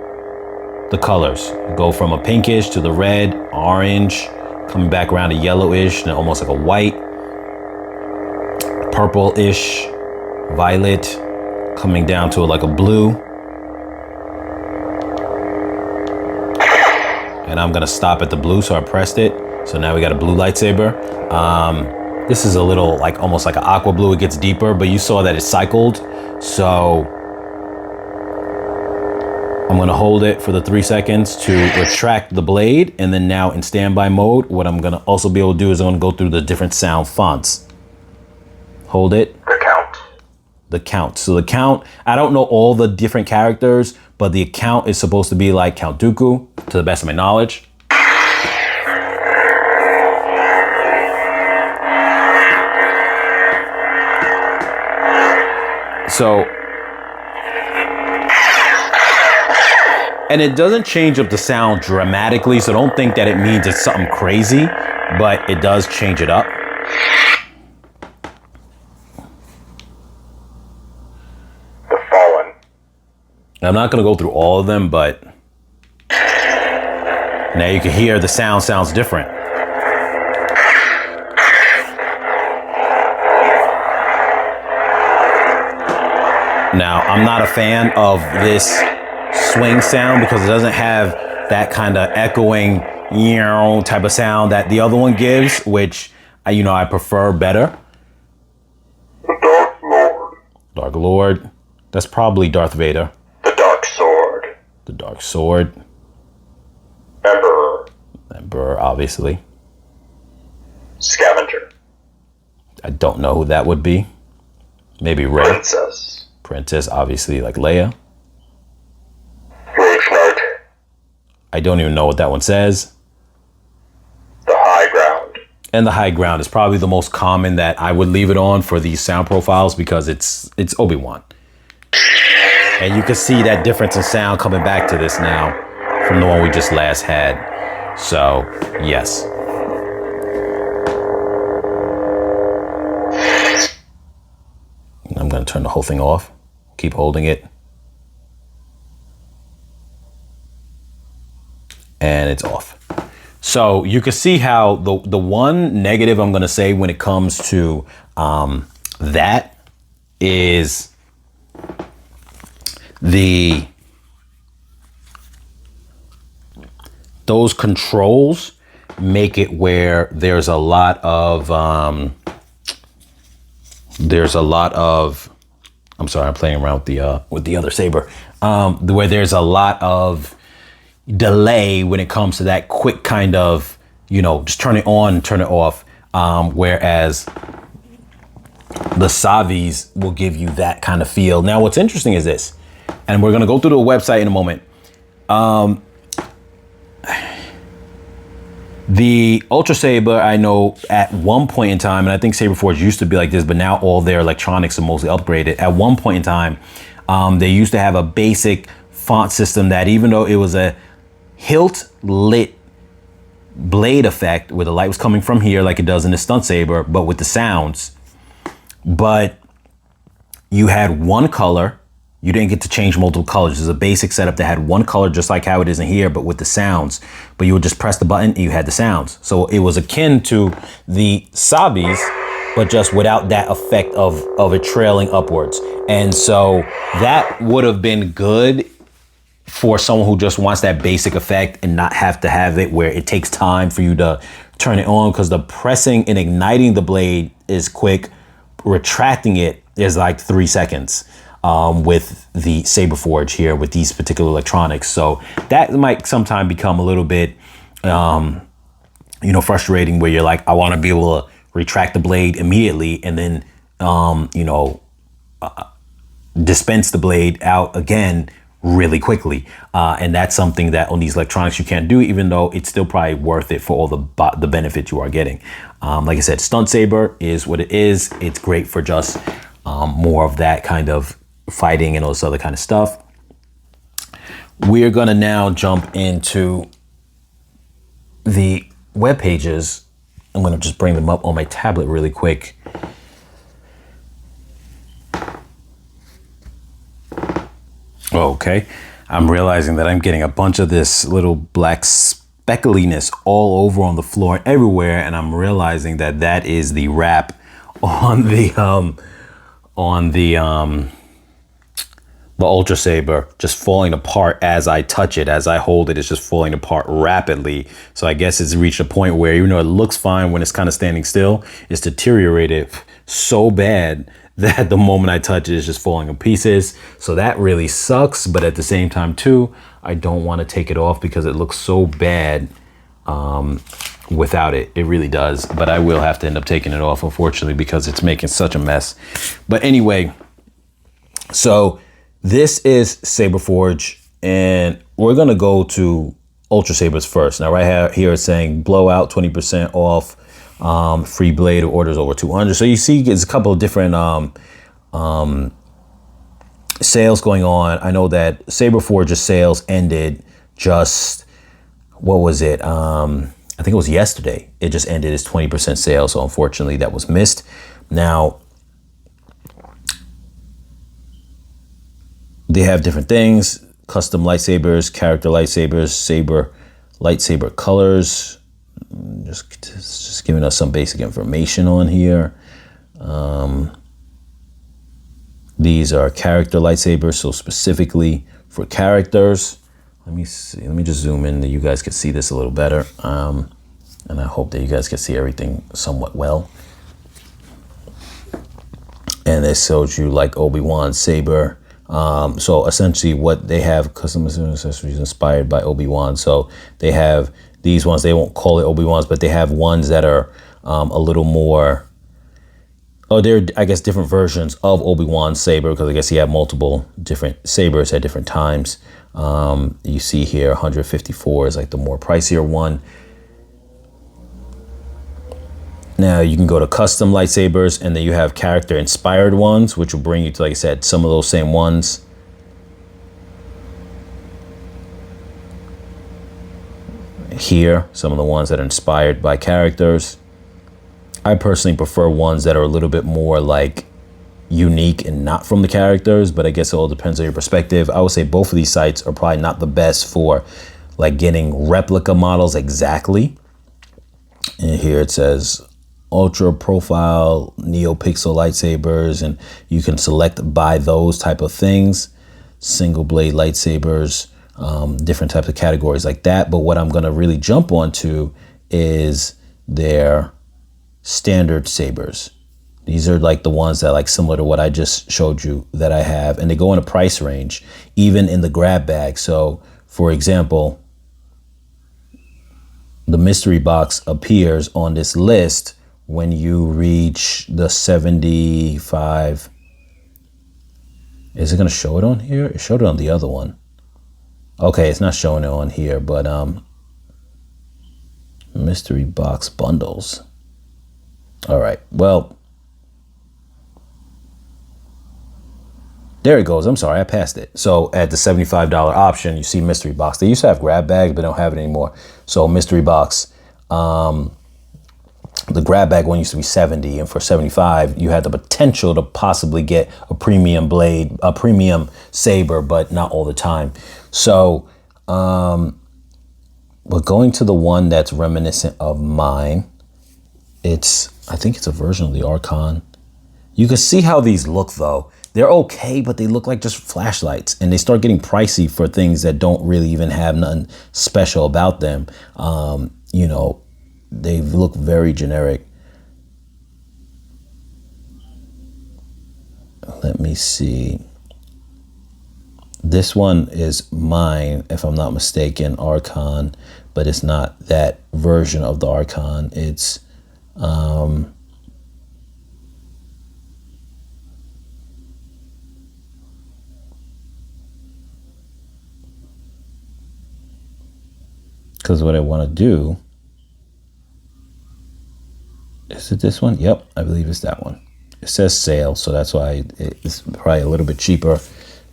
the colors. Go from a pinkish to the red, orange, coming back around to yellowish, and almost like a white, purple-ish, violet, coming down to like a blue. And I'm gonna stop at the blue, so I pressed it. So now we got a blue lightsaber. This is a little like almost like an aqua blue. It gets deeper, but you saw that it cycled. So I'm gonna hold it for the 3 seconds to retract the blade. And then now in standby mode, what I'm gonna also be able to do is I'm gonna go through the different sound fonts. Hold it. the count. So the count, I don't know all the different characters, but the count is supposed to be like Count Dooku, to the best of my knowledge. So, and it doesn't change up the sound dramatically, so don't think that it means it's something crazy, but it does change it up. The Fallen. I'm not going to go through all of them, but now you can hear the sound sounds different. Now, I'm not a fan of this swing sound because it doesn't have that kind of echoing type of sound that the other one gives, which I prefer better. The Dark Lord. Dark Lord. That's probably Darth Vader. The Dark Sword. The Dark Sword. Emperor. Emperor, obviously. Scavenger. I don't know who that would be. Maybe Rey. Princess. Princess, obviously, like Leia. Rage Knight. I don't even know what that one says. The High Ground. And the High Ground is probably the most common that I would leave it on for these sound profiles because it's Obi-Wan. And you can see that difference in sound coming back to this now from the one we just last had. So, yes. I'm going to turn the whole thing off. Keep holding it. And it's off. So you can see how the one negative I'm going to say when it comes to that is those controls make it where there's a lot of I'm sorry, I'm playing around with the other saber, where there's a lot of delay when it comes to that quick kind of, just turn it on and turn it off. Whereas the Savis will give you that kind of feel. Now, what's interesting is this, and we're going to go through the website in a moment. The Ultrasaber, I know at one point in time, and I think Saberforge used to be like this, but now all their electronics are mostly upgraded. At one point in time, they used to have a basic font system that even though it was a hilt lit blade effect where the light was coming from here like it does in the stunt saber, but with the sounds, but you had one color. You didn't get to change multiple colors. There's a basic setup that had one color just like how it is in here, but with the sounds. But you would just press the button and you had the sounds. So it was akin to the Savis, but just without that effect of it trailing upwards. And so that would have been good for someone who just wants that basic effect and not have to have it where it takes time for you to turn it on, because the pressing and igniting the blade is quick. Retracting it is like 3 seconds. With the Saberforge here with these particular electronics. So that might sometimes become a little bit, frustrating where you're like, I want to be able to retract the blade immediately and then, dispense the blade out again really quickly. And that's something that on these electronics you can't do, even though it's still probably worth it for all the benefits you are getting. Like I said, Stunt Saber is what it is. It's great for just more of that kind of fighting and all this other kind of stuff. We're gonna now jump into the web pages. I'm gonna just bring them up on my tablet really quick. Okay, I'm realizing that I'm getting a bunch of this little black speckliness all over on the floor everywhere, and I'm realizing that that is the wrap on the Ultrasaber just falling apart as I touch it, as I hold it. It's just falling apart rapidly. So I guess it's reached a point where, even though it looks fine when it's kind of standing still, it's deteriorated so bad that the moment I touch it, it's just falling to pieces. So that really sucks. But at the same time too, I don't want to take it off because it looks so bad without it. It really does. But I will have to end up taking it off, unfortunately, because it's making such a mess. But anyway, So this is Saberforge, and we're gonna go to Ultrasabers first. Now, right here it's saying blowout 20% off, free blade or orders over 200. So you see, there's a couple of different sales going on. I know that Saberforge's sales ended just, what was it? I think it was yesterday. It just ended its 20% sale. So unfortunately that was missed. Now, they have different things: custom lightsabers, character lightsabers, saber, lightsaber colors. Just giving us some basic information on here. These are character lightsabers, so specifically for characters. Let me see. Let me just zoom in that you guys can see this a little better. And I hope that you guys can see everything somewhat well. And this shows you like Obi-wan saber. So essentially what they have, custom accessories inspired by Obi-Wan. So they have these ones, they won't call it Obi-Wans, but they have ones that are a little more, they're, I guess, different versions of Obi-Wan's saber, because I guess he had multiple different sabers at different times. You see here 154 is like the more pricier one. Now you can go to custom lightsabers, and then you have character inspired ones, which will bring you to, like I said, some of those same ones. Here, some of the ones that are inspired by characters. I personally prefer ones that are a little bit more like unique and not from the characters, but I guess it all depends on your perspective. I would say both of these sites are probably not the best for like getting replica models exactly. And here it says ultra profile neopixel lightsabers, and you can select by those type of things. Single blade lightsabers, different types of categories like that. But what I'm going to really jump onto is their standard sabers. These are like the ones that like similar to what I just showed you that I have, and they go in a price range, even in the grab bag. So for example, the mystery box appears on this list when you reach the 75. Is it going to show it on here? It showed it on the other one. Okay, it's not showing it on here, but mystery box bundles. All right, well, there it goes. I'm sorry, I passed it. So at the $75 option, you see mystery box. They used to have grab bags, but don't have it anymore. So mystery box, the grab bag one used to be 70, and for 75, you had the potential to possibly get a premium blade, a premium saber, but not all the time. So, but going to the one that's reminiscent of mine, I think it's a version of the Archon. You can see how these look though. They're okay, but they look like just flashlights, and they start getting pricey for things that don't really even have nothing special about them. You know, they look very generic. Let me see. This one is mine, if I'm not mistaken, Archon, but it's not that version of the Archon. It's because what I want to do, is it this one? Yep, I believe it's that one. It says sale, so that's why it's probably a little bit cheaper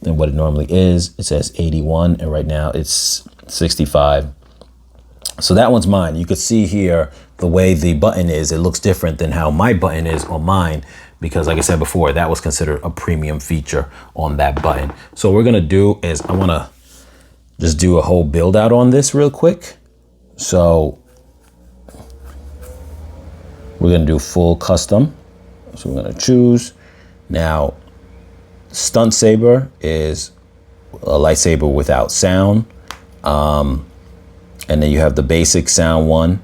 than what it normally is. It says 81, and right now it's 65. So that one's mine. You could see here the way the button is, it looks different than how my button is on mine, because like I said before, that was considered a premium feature on that button. So what we're gonna do is I wanna just do a whole build out on this real quick. So we're gonna do full custom. So we're gonna choose. Now, stunt saber is a lightsaber without sound. And then you have the basic sound one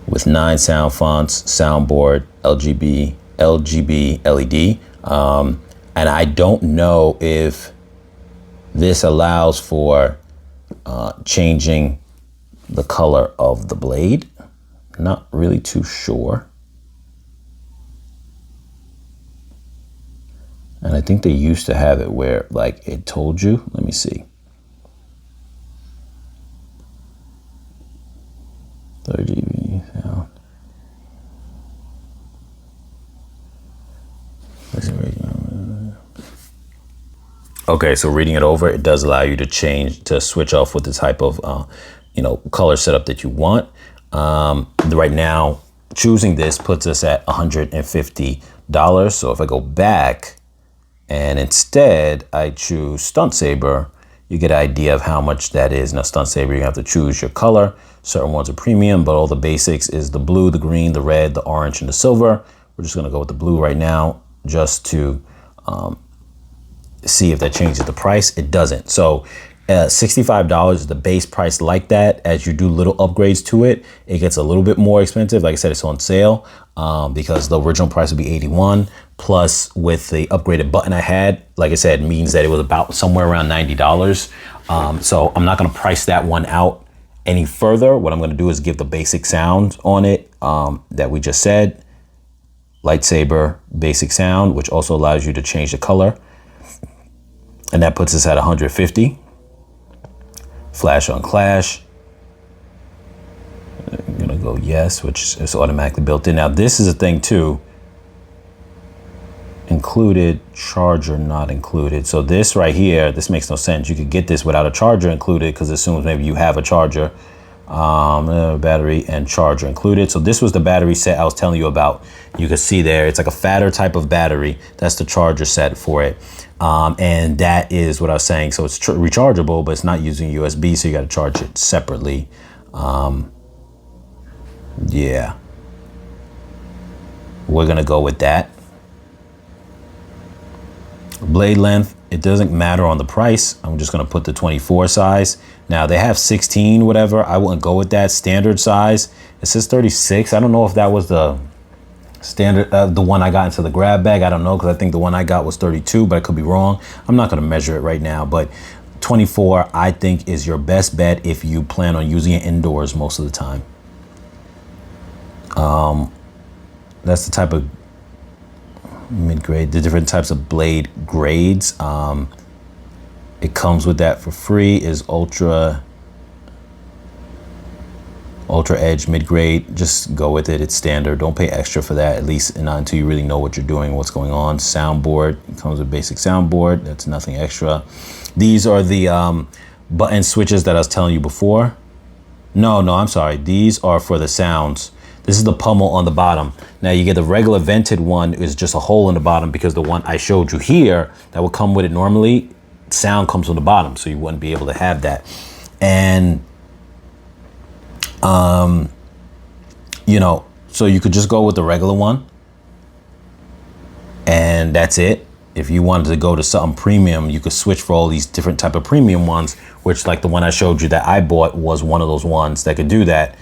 with 9 sound fonts, soundboard, LGB LED. And I don't know if this allows for changing the color of the blade. Not really too sure. And I think they used to have it where like it told you. Let me see. 30 dB sound. Okay, so reading it over, it does allow you to switch off with the type of, color setup that you want. Right now, choosing this puts us at $150. So if I go back and instead I choose Stunt Saber, you get an idea of how much that is. Now, Stunt Saber, you have to choose your color. Certain ones are premium, but all the basics is the blue, the green, the red, the orange, and the silver. We're just gonna go with the blue right now just to see if that changes the price. It doesn't. So $65 is the base price like that. As you do little upgrades to it, it gets a little bit more expensive. Like I said, it's on sale because the original price would be $81. Plus with the upgraded button I had, like I said, means that it was about somewhere around $90. So I'm not going to price that one out any further. What I'm going to do is give the basic sound on it that we just said. Lightsaber basic sound, which also allows you to change the color. And that puts us at 150. Flash on Clash. I'm gonna go yes, which is automatically built in. Now this is a thing too. Included, charger not included. So this right here, this makes no sense. You could get this without a charger included because it assumes maybe you have a charger. Battery and charger included. So this was the battery set I was telling you about. You can see there, it's like a fatter type of battery. That's the charger set for it. And that is what I was saying. So it's rechargeable, but it's not using USB. So you got to charge it separately. Yeah. We're going to go with that. Blade length, it doesn't matter on the price. I'm just going to put the 24 size. Now they have 16, whatever. I wouldn't go with that standard size. It says 36. I don't know if that was the standard, the one I got into the grab bag. I don't know, because I think the one I got was 32, but I could be wrong. I'm not going to measure it right now, but 24 I think is your best bet if you plan on using it indoors most of the time. That's the type of mid-grade, the different types of blade grades. It comes with that for free. Is ultra edge mid-grade. Just go with it. It's standard. Don't pay extra for that, at least not until you really know what you're doing, what's going on. Soundboard, it comes with basic soundboard. That's nothing extra. These are the button switches that I was telling you before. No, I'm sorry. These are for the sounds. This is the pummel on the bottom. Now you get the regular vented one is just a hole in the bottom, because the one I showed you here that would come with it normally, sound comes from the bottom, so you wouldn't be able to have that. And so you could just go with the regular one and that's it. If you wanted to go to something premium, you could switch for all these different type of premium ones, which, like the one I showed you that I bought, was one of those ones that could do that.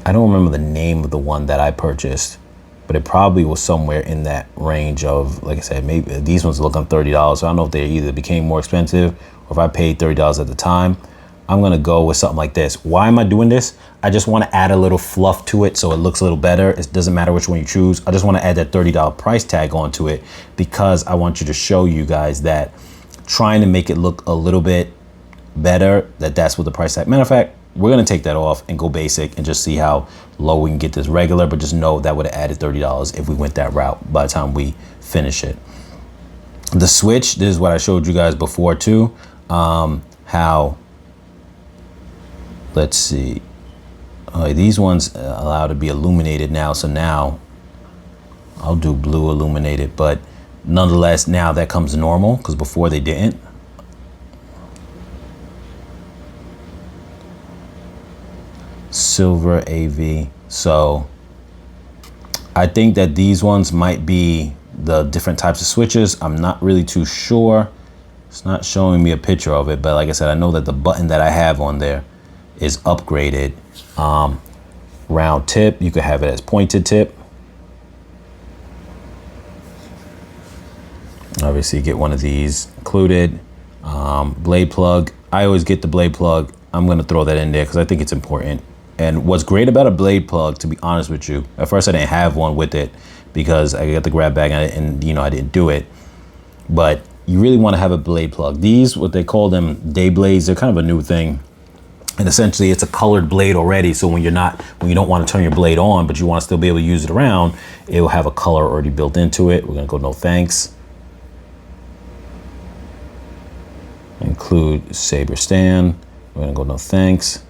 I don't remember the name of the one that I purchased, but it probably was somewhere in that range of, like I said, maybe these ones look on $30. So I don't know if they either became more expensive or if I paid $30 at the time. I'm gonna go with something like this. Why am I doing this? I just wanna add a little fluff to it so it looks a little better. It doesn't matter which one you choose. I just wanna add that $30 price tag onto it, because I want you to show you guys that trying to make it look a little bit better, that's what the price tag. Matter of fact, we're gonna take that off and go basic and just see how low we can get this regular, but just know that would have added $30 if we went that route by the time we finish it. The switch, this is what I showed you guys before too. How, let's see, these ones allow to be illuminated now. So now I'll do blue illuminated, but nonetheless, now that comes normal, because before they didn't. Silver AV. So I think that these ones might be the different types of switches. I'm not really too sure. It's not showing me a picture of it, but like I said, I know that the button that I have on there is upgraded. Round tip, you could have it as pointed tip. Obviously get one of these included. Blade plug, I always get the blade plug. I'm gonna throw that in there because I think it's important. And what's great about a blade plug, to be honest with you, at first I didn't have one with it, because I got the grab bag and you know, I didn't do it. But you really want to have a blade plug. These, what they call them, day blades, they're kind of a new thing. And essentially it's a colored blade already. So when you don't want to turn your blade on, but you want to still be able to use it around, it will have a color already built into it. We're going to go no thanks. Include saber stand. We're going to go no thanks.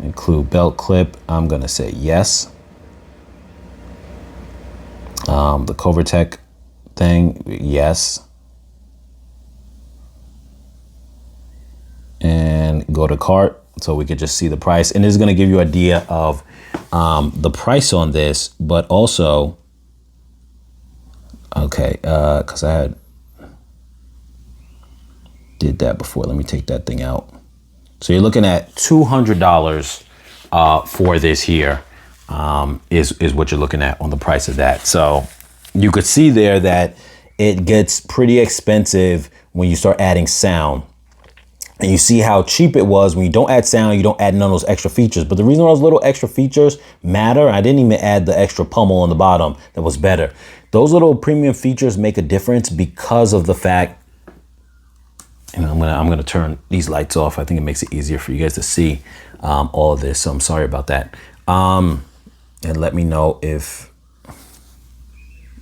Include belt clip. I'm going to say yes. The Covertech thing, yes. And go to cart so we could just see the price. And this is going to give you an idea of the price on this, but also, okay, because I did that before. Let me take that thing out. So you're looking at $200 for this here, is what you're looking at on the price of that. So you could see there that it gets pretty expensive when you start adding sound. And you see how cheap it was when you don't add sound, you don't add none of those extra features. But the reason those little extra features matter, I didn't even add the extra pummel on the bottom that was better. Those little premium features make a difference because of the fact, and I'm gonna turn these lights off. I think it makes it easier for you guys to see all of this. So I'm sorry about that. And let me know if,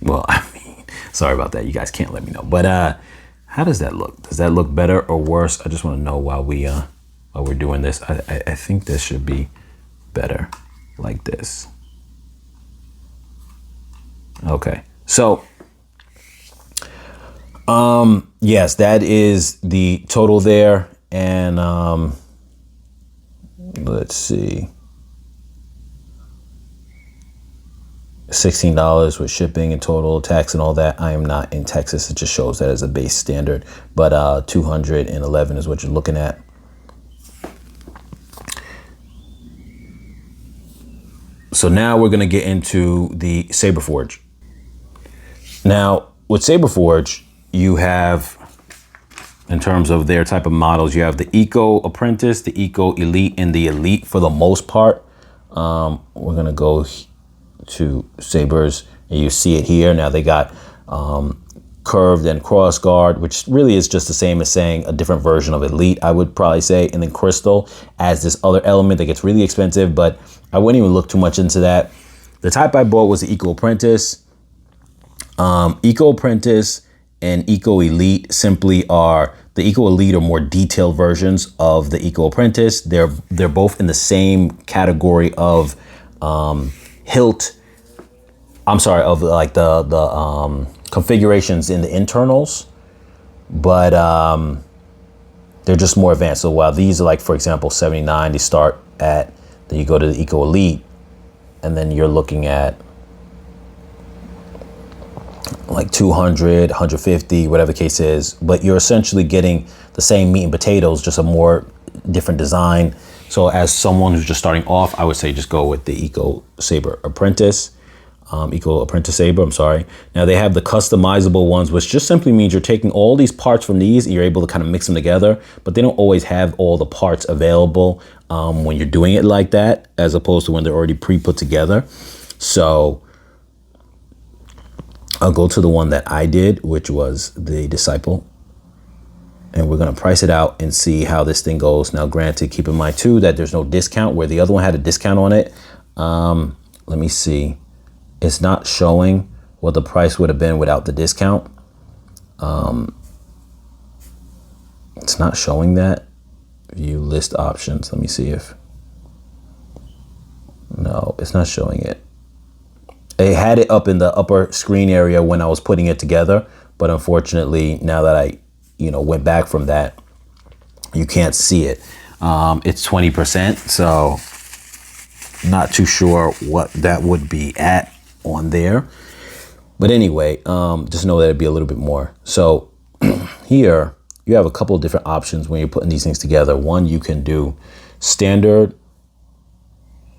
well, I mean, sorry about that. You guys can't let me know. But how does that look? Does that look better or worse? I just want to know while we're doing this. I think this should be better like this. Okay, so yes, that is the total there. And let's see, $16 with shipping and total tax and all that. I am not in Texas. It just shows that as a base standard, but $211 is what you're looking at. So now we're going to get into the Saberforge. Now with Saberforge, you have, in terms of their type of models, you have the Eco Apprentice, the Eco Elite, and the Elite for the most part. We're going to go to Sabers, and you see it here. Now they got curved and cross guard, which really is just the same as saying a different version of Elite, I would probably say. And then Crystal as this other element that gets really expensive, but I wouldn't even look too much into that. The type I bought was the Eco Apprentice. Eco Apprentice and Eco Elite simply are, the Eco Elite are more detailed versions of the Eco Apprentice. They're both in the same category of hilt, I'm sorry, of like the configurations in the internals, but they're just more advanced. So while these are like, for example, 79, they start at, then you go to the Eco Elite, and then you're looking at like 200, 150, whatever the case is, but you're essentially getting the same meat and potatoes, just a more different design. So as someone who's just starting off, I would say just go with the Eco Saber Apprentice, Eco Apprentice Saber, I'm sorry. Now they have the customizable ones, which just simply means you're taking all these parts from these and you're able to kind of mix them together, but they don't always have all the parts available when you're doing it like that, as opposed to when they're already pre-put together. So I'll go to the one that I did, which was the Disciple. And we're going to price it out and see how this thing goes. Now, granted, keep in mind, too, that there's no discount where the other one had a discount on it. Let me see. It's not showing what the price would have been without the discount. It's not showing that. View list options. Let me see if. No, it's not showing it. It had it up in the upper screen area when I was putting it together. But unfortunately, now that I went back from that, you can't see it. It's 20%, so not too sure what that would be at on there. But anyway, just know that it'd be a little bit more. So here you have a couple of different options when you're putting these things together. One, you can do standard,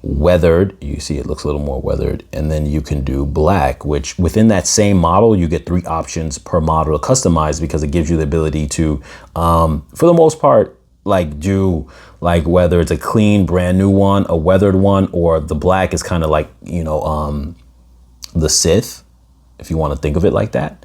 weathered. You see it looks a little more weathered, and then you can do black, which within that same model you get 3 options per model to customize, because it gives you the ability to for the most part like do like whether it's a clean brand new one, a weathered one, or the black is kind of like the Sith, if you want to think of it like that.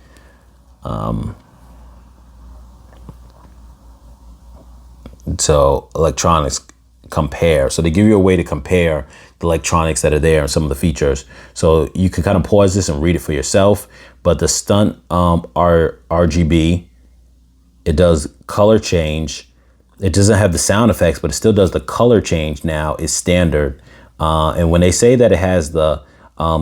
So electronics compare. So they give you a way to compare the electronics that are there and some of the features. So you can kind of pause this and read it for yourself. But the stunt RGB, it does color change. It doesn't have the sound effects, but it still does the color change now is standard. And when they say that it has the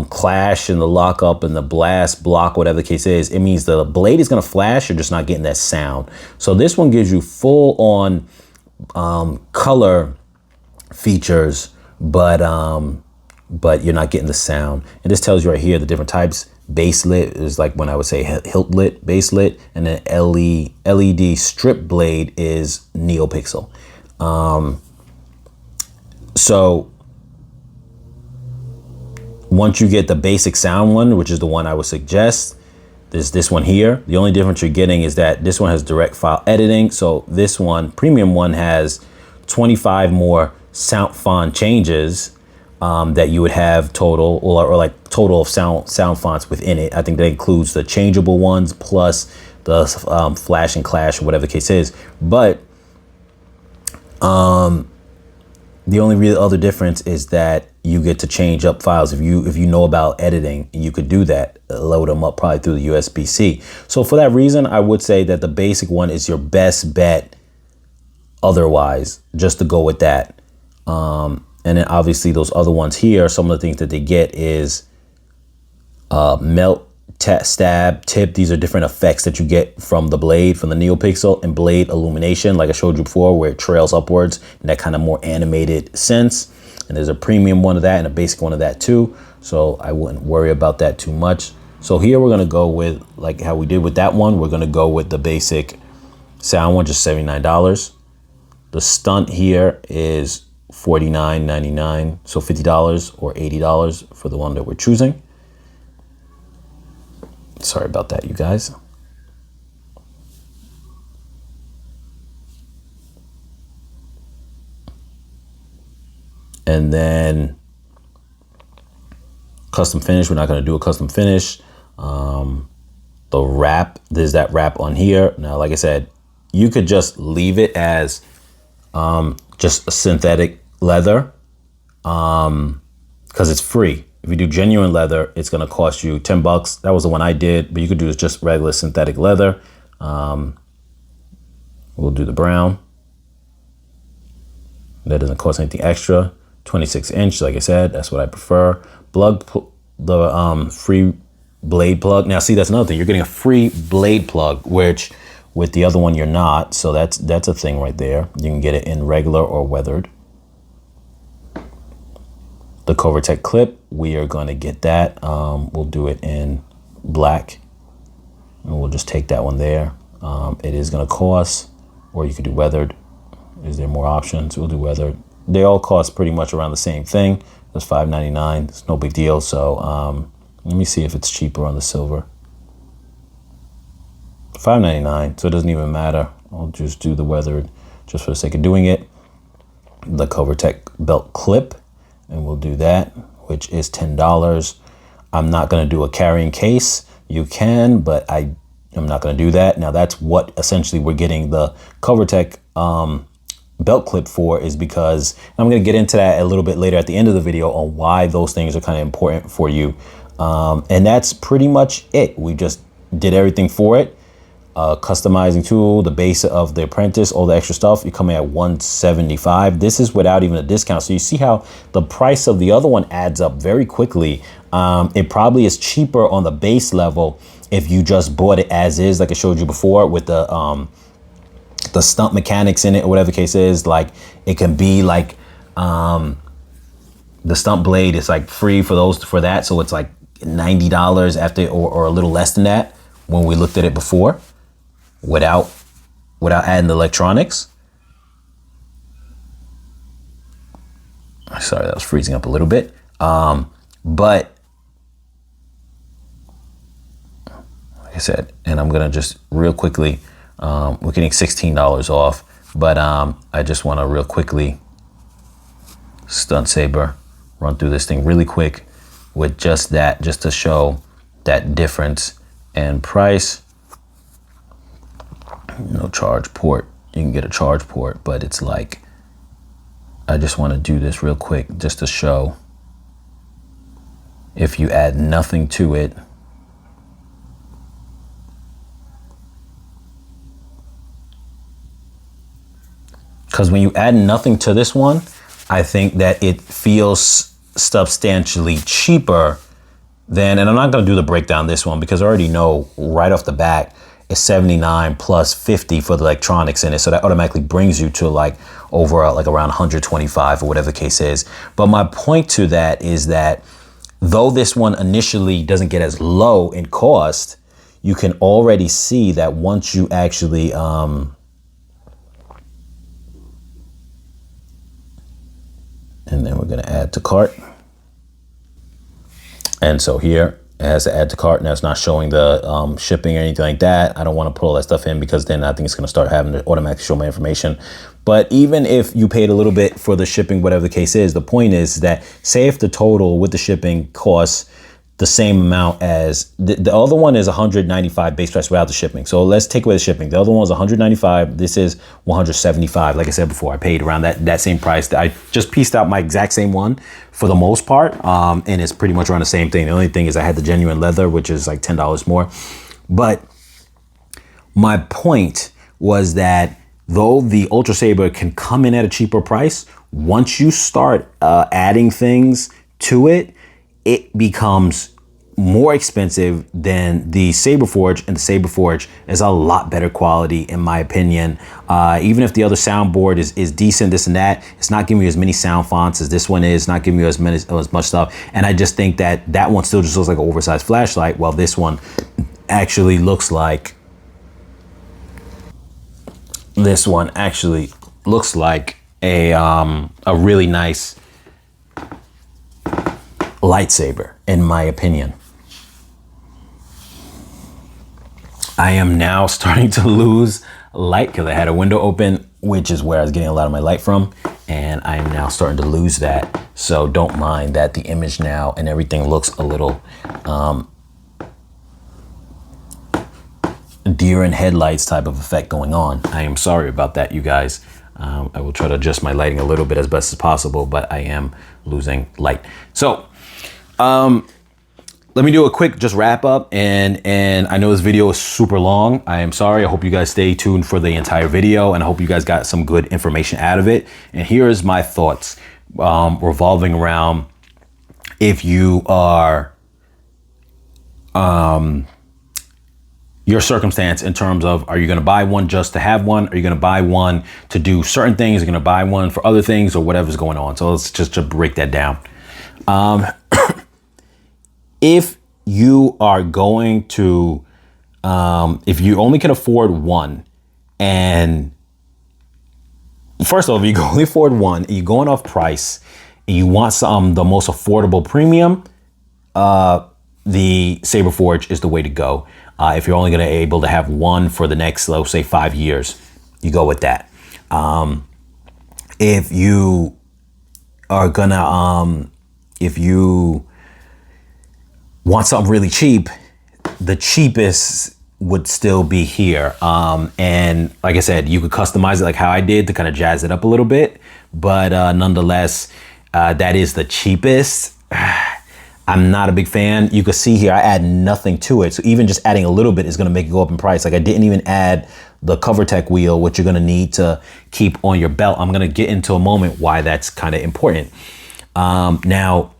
clash and the lockup and the blast block, whatever the case is, it means the blade is going to flash. You're just not getting that sound. So this one gives you full on color features, but you're not getting the sound. And this tells you right here the different types. Baselit is like when I would say hilt lit, baselit, and then LED strip blade is NeoPixel. So once you get the basic sound one, which is the one I would suggest, there's this one here. The only difference you're getting is that this one has direct file editing. So this one, premium one, has 25 more sound font changes that you would have total, or like total of sound fonts within it. I think that includes the changeable ones plus the flash and clash, or whatever the case is. But the only real other difference is that you get to change up files. If you know about editing, you could do that, load them up probably through the USB-C. So for that reason, I would say that the basic one is your best bet otherwise, just to go with that. And then obviously those other ones here, some of the things that they get is melt, stab, tip. These are different effects that you get from the blade, from the NeoPixel, and blade illumination, like I showed you before, where it trails upwards in that kind of more animated sense. And there's a premium one of that and a basic one of that too. So I wouldn't worry about that too much. So here we're gonna go with, like how we did with that one, we're gonna go with the basic sound one, just $79. The stunt here is $49.99, so $50 or $80 for the one that we're choosing. Sorry about that, you guys. And then custom finish, we're not going to do a custom finish. The wrap, there's that wrap on here. Now, like I said, you could just leave it as just a synthetic leather because it's free. If you do genuine leather, it's going to cost you $10. That was the one I did, but you could do just regular synthetic leather. We'll do the brown. That doesn't cost anything extra. 26-inch, like I said, that's what I prefer. The free blade plug. Now, see, that's another thing. You're getting a free blade plug, which with the other one you're not. So that's a thing right there. You can get it in regular or weathered. The Covertech clip, we are going to get that. We'll do it in black, and we'll just take that one there. It is going to cost, or you could do weathered. Is there more options? We'll do weathered. They all cost pretty much around the same thing. It's $5.99. It's no big deal. So let me see if it's cheaper on the silver. $5.99. So it doesn't even matter. I'll just do the weathered just for the sake of doing it. The Covertech belt clip, and we'll do that, which is $10. I'm not going to do a carrying case. You can, but I'm not going to do that. Now that's what essentially we're getting the Covertech belt clip for, is because I'm going to get into that a little bit later at the end of the video on why those things are kind of important for you. And that's pretty much it. We just did everything for it. Customizing tool, the base of the apprentice, all the extra stuff, you're coming at $175. This is without even a discount. So you see how the price of the other one adds up very quickly. It probably is cheaper on the base level if you just bought it as is, like I showed you before, with the stunt mechanics in it, or whatever the case is. Like it can be like the stunt blade is like free for that, so it's like $90 after, or a little less than that when we looked at it before, without adding the electronics. Sorry, that was freezing up a little bit. But like I said, and I'm gonna just real quickly, we're getting $16 off, but I just want to real quickly stunt saber run through this thing really quick with just that, just to show that difference in price. No charge port. You can get a charge port, but it's like, I just want to do this real quick just to show. If you add nothing to it, because when you add nothing to this one, I think that it feels substantially cheaper than, and I'm not going to do the breakdown this one because I already know right off the bat it's 79 plus 50 for the electronics in it. So that automatically brings you to like over like around 125 or whatever the case is. But my point to that is that though this one initially doesn't get as low in cost, you can already see that once you actually, and then we're going to add to cart. And so here it has to add to cart. Now it's not showing the shipping or anything like that. I don't want to put all that stuff in because then I think it's going to start having to automatically show my information. But even if you paid a little bit for the shipping, whatever the case is, the point is that say if the total with the shipping costs the same amount as the other one is 195 base price without the shipping. So let's take away the shipping. The other one is 195. This is 175. Like I said before, I paid around that same price. I just pieced out my exact same one for the most part. And it's pretty much around the same thing. The only thing is I had the genuine leather, which is like $10 more. But my point was that though the Ultrasaber can come in at a cheaper price, once you start adding things to it, it becomes more expensive than the Saberforge, and the Saberforge is a lot better quality in my opinion. Even if the other soundboard is decent, this and that, it's not giving you as many sound fonts as this one is, not giving you as much stuff. And I just think that that one still just looks like an oversized flashlight, while this one actually looks like, a really nice lightsaber, in my opinion. I am now starting to lose light because I had a window open, which is where I was getting a lot of my light from, and I am now starting to lose that. So don't mind that the image now and everything looks a little deer in headlights type of effect going on. I am sorry about that, you guys. I will try to adjust my lighting a little bit as best as possible, but I am losing light. So let me do a quick just wrap up, and I know this video is super long. I am sorry. I hope you guys stay tuned for the entire video, and I hope you guys got some good information out of it. And here is my thoughts revolving around if you are your circumstance in terms of, are you going to buy one just to have one? Are you going to buy one to do certain things? Are you going to buy one for other things, or whatever's going on? So let's just to break that down. If you are going to, if you only can afford one, and first of all, if you can only afford one, and you're going off price, and you want the most affordable premium, the Saberforge is the way to go. If you're only going to be able to have one for the next, let's say 5 years, you go with that. If you are gonna, if you want something really cheap, the cheapest would still be here. And like I said, you could customize it like how I did to kind of jazz it up a little bit, but nonetheless, that is the cheapest. I'm not a big fan. You can see here, I add nothing to it. So even just adding a little bit is gonna make it go up in price. Like I didn't even add the CoverTech wheel, which you're gonna need to keep on your belt. I'm gonna get into a moment why that's kind of important. Now,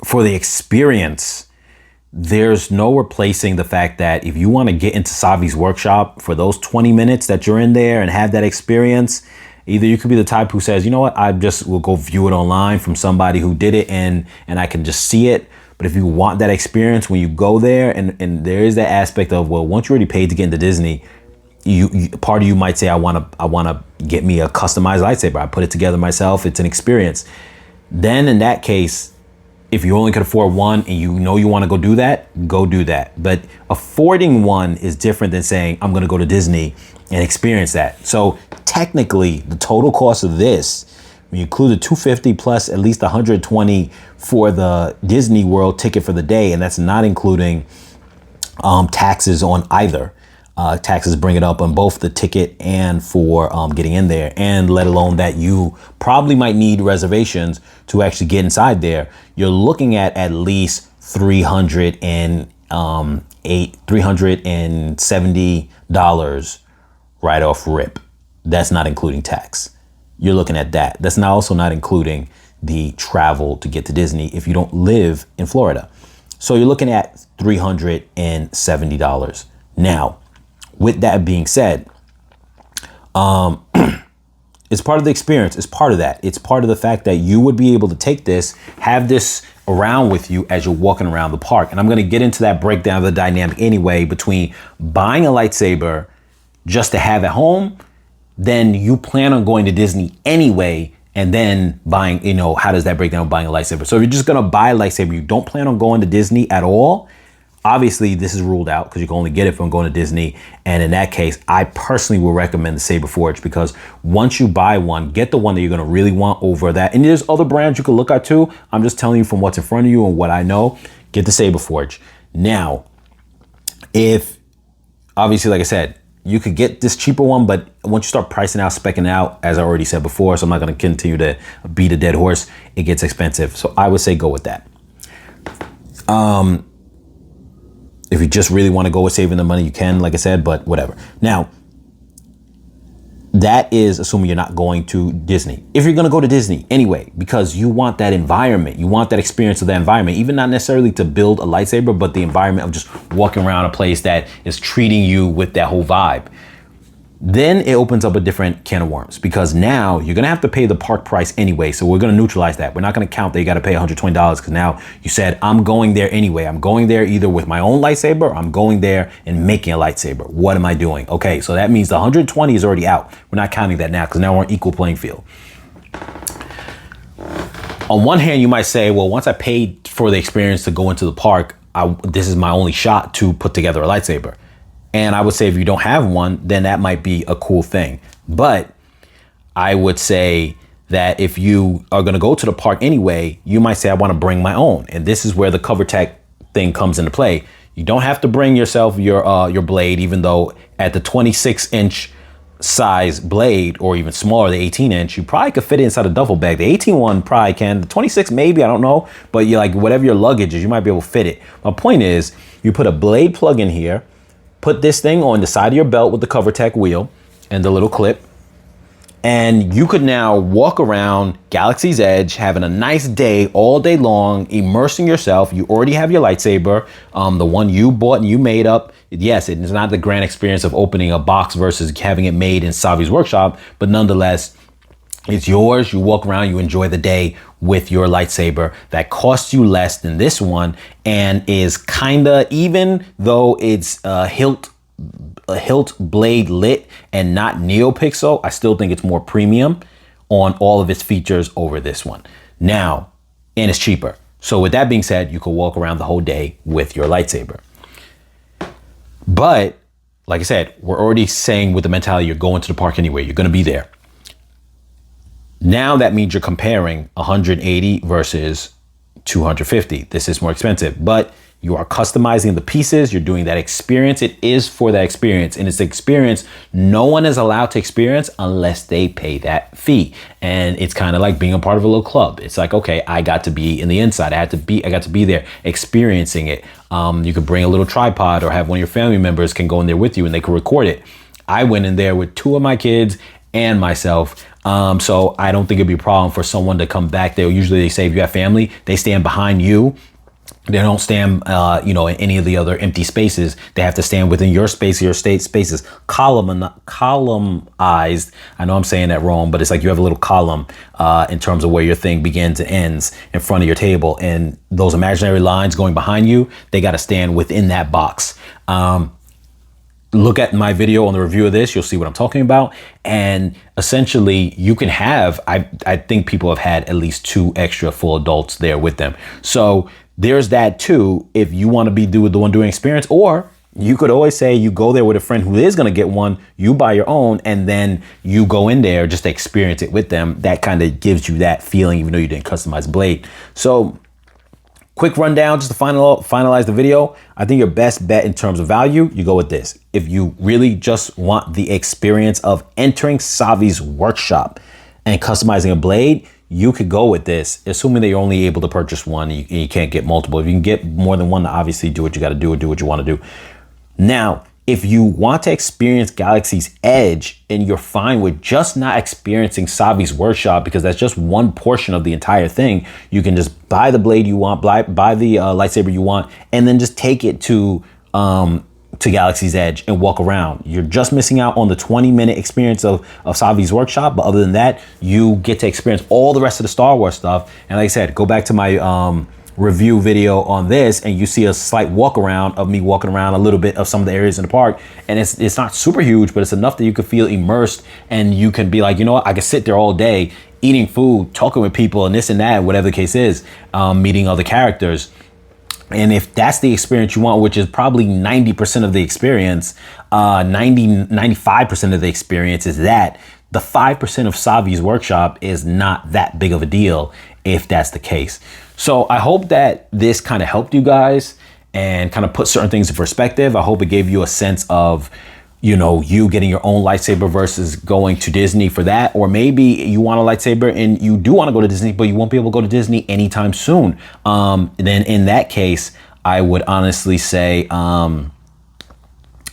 for the experience, there's no replacing the fact that if you want to get into Savi's workshop for those 20 minutes that you're in there and have that experience, either you could be the type who says, you know what, I just will go view it online from somebody who did it and I can just see it. But if you want that experience when you go there, and there is that aspect of, well, once you already paid to get into Disney, you part of you might say, I want to get me a customized lightsaber. I put it together myself. It's an experience. Then in that case, if you only can afford one and you know you want to go do that, go do that. But affording one is different than saying, I'm going to go to Disney and experience that. So technically, the total cost of this, when When you include the $250 plus at least $120 for the Disney World ticket for the day, and that's not including taxes on either. Taxes bring it up on both the ticket and for getting in there, and let alone that you probably might need reservations to actually get inside there. You're looking at least $370 right off rip. That's not including tax. You're looking at that. That's not also not including the travel to get to Disney if you don't live in Florida. So you're looking at $370. Now, with that being said, it's part of the experience. It's part of that. It's part of the fact that you would be able to take this, have this around with you as you're walking around the park. And I'm going to get into that breakdown of the dynamic anyway between buying a lightsaber just to have at home, then you plan on going to Disney anyway, and then buying, how does that break down buying a lightsaber? So if you're just going to buy a lightsaber, you don't plan on going to Disney at all, obviously this is ruled out because you can only get it from going to Disney. And in that case, I personally will recommend the Saberforge, because once you buy one, get the one that you're going to really want over that. And there's other brands you can look at too. I'm just telling you from what's in front of you and what I know. Get the Saberforge. Now, if obviously, like I said, you could get this cheaper one, but once you start pricing out, specking out, as I already said before, so I'm not going to continue to beat a dead horse, it gets expensive. So I would say go with that. If you just really want to go with saving the money, you can, like I said, but whatever. Now, that is assuming you're not going to Disney. If you're going to go to Disney anyway, because you want that environment, you want that experience of that environment, even not necessarily to build a lightsaber, but the environment of just walking around a place that is treating you with that whole vibe. Then it opens up a different can of worms, because now you're going to have to pay the park price anyway. So we're going to neutralize that. We're not going to count that you got to pay $120 because now you said, I'm going there anyway. I'm going there either with my own lightsaber or I'm going there and making a lightsaber. What am I doing? Okay, so that means the 120 is already out. We're not counting that now because now we're on equal playing field. On one hand, you might say, well, once I paid for the experience to go into the park, this is my only shot to put together a lightsaber. And I would say if you don't have one, then that might be a cool thing. But I would say that if you are going to go to the park anyway, you might say, I want to bring my own. And this is where the cover tech thing comes into play. You don't have to bring yourself your blade, even though at the 26-inch size blade, or even smaller, the 18-inch, you probably could fit it inside a duffel bag. The 18 one probably can. The 26 maybe, I don't know. But you like whatever your luggage is, you might be able to fit it. My point is, you put a blade plug in here, put this thing on the side of your belt with the cover tech wheel and the little clip, and you could now walk around Galaxy's Edge having a nice day all day long, immersing yourself. You already have your lightsaber, the one you bought and you made up. Yes, it is not the grand experience of opening a box versus having it made in Savi's workshop, but nonetheless, it's yours. You walk around, you enjoy the day with your lightsaber that costs you less than this one and is kinda, even though it's a hilt blade lit and not NeoPixel, I still think it's more premium on all of its features over this one. Now, and it's cheaper. So with that being said, you can walk around the whole day with your lightsaber. But like I said, we're already saying with the mentality, you're going to the park anyway, you're gonna be there. Now that means you're comparing 180 versus 250. This is more expensive, but you are customizing the pieces. You're doing that experience. It is for that experience, and it's the experience no one is allowed to experience unless they pay that fee. And it's kind of like being a part of a little club. It's like, okay, I got to be in the inside. I got to be there experiencing it. You could bring a little tripod or have one of your family members can go in there with you and they can record it. I went in there with 2 of my kids and myself. So I don't think it'd be a problem for someone to come back there. Usually they say if you have family, they stand behind you. They don't stand, in any of the other empty spaces. They have to stand within your space, your state spaces, columnized. I know I'm saying that wrong, but it's like you have a little column in terms of where your thing begins and ends in front of your table. And those imaginary lines going behind you, they got to stand within that box. Look at my video on the review of this. You'll see what I'm talking about. And essentially you can have, I think people have had at least 2 extra full adults there with them. So there's that too. If you want to be the one doing experience, or you could always say you go there with a friend who is going to get one, you buy your own, and then you go in there just to experience it with them. That kind of gives you that feeling, even though you didn't customize the blade. So quick rundown, just to finalize the video. I think your best bet in terms of value, you go with this. If you really just want the experience of entering Savi's workshop and customizing a blade, you could go with this, assuming that you're only able to purchase one. You can't get multiple. If you can get more than one, obviously do what you got to do or do what you want to do. Now, if you want to experience Galaxy's Edge and you're fine with just not experiencing Savi's workshop, because that's just one portion of the entire thing, you can just buy the blade you want, buy the lightsaber you want, and then just take it to Galaxy's Edge and walk around. You're just missing out on the 20-minute experience of Savi's workshop. But other than that, you get to experience all the rest of the Star Wars stuff. And like I said, go back to my review video on this and you see a slight walk around of me walking around a little bit of some of the areas in the park, and it's not super huge, but it's enough that you can feel immersed and you can be like, you know what, I can sit there all day eating food, talking with people and this and that, whatever the case is, meeting other characters. And if that's the experience you want, which is probably 90% of the experience, 95% of the experience is that, the 5% of Savi's workshop is not that big of a deal if that's the case. So I hope that this kind of helped you guys and kind of put certain things in perspective. I hope it gave you a sense of, you know, you getting your own lightsaber versus going to Disney for that. Or maybe you want a lightsaber and you do want to go to Disney, but you won't be able to go to Disney anytime soon. Then in that case, I would honestly say,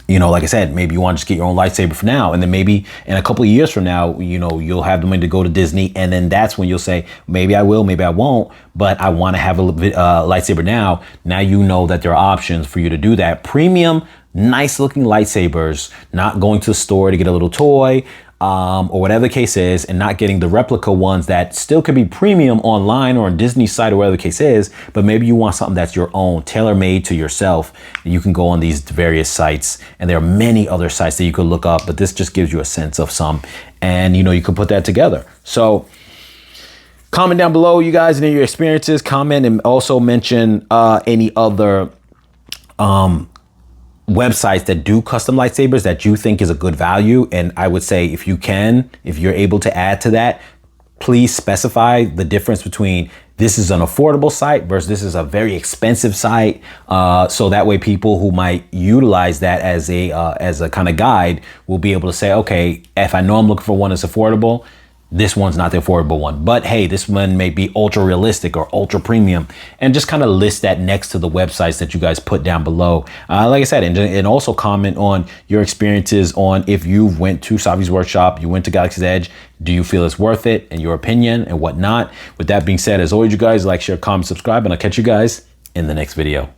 you know, like I said, maybe you want to just get your own lightsaber for now. And then maybe in a couple of years from now, you know, you'll have the money to go to Disney. And then that's when you'll say, maybe I will, maybe I won't, but I want to have a lightsaber now. Now you know that there are options for you to do that. Premium, nice looking lightsabers, not going to the store to get a little toy, or whatever the case is, and not getting the replica ones that still could be premium online or on Disney site or whatever the case is, but maybe you want something that's your own, tailor-made to yourself. You can go on these various sites, and there are many other sites that you could look up, but this just gives you a sense of some, and you know, you can put that together. So comment down below, you guys, and your experiences. Comment and also mention any other websites that do custom lightsabers that you think is a good value. And I would say, if you're able to add to that, please specify the difference between this is an affordable site versus this is a very expensive site. So that way people who might utilize that as a kind of guide will be able to say, okay, if I know I'm looking for one that's affordable, this one's not the affordable one, but hey, this one may be ultra realistic or ultra premium, and just kind of list that next to the websites that you guys put down below. Like I said, and also comment on your experiences on if you went to Savi's workshop, you went to Galaxy's Edge, do you feel it's worth it, and your opinion and whatnot. With that being said, as always, you guys like, share, comment, subscribe, and I'll catch you guys in the next video.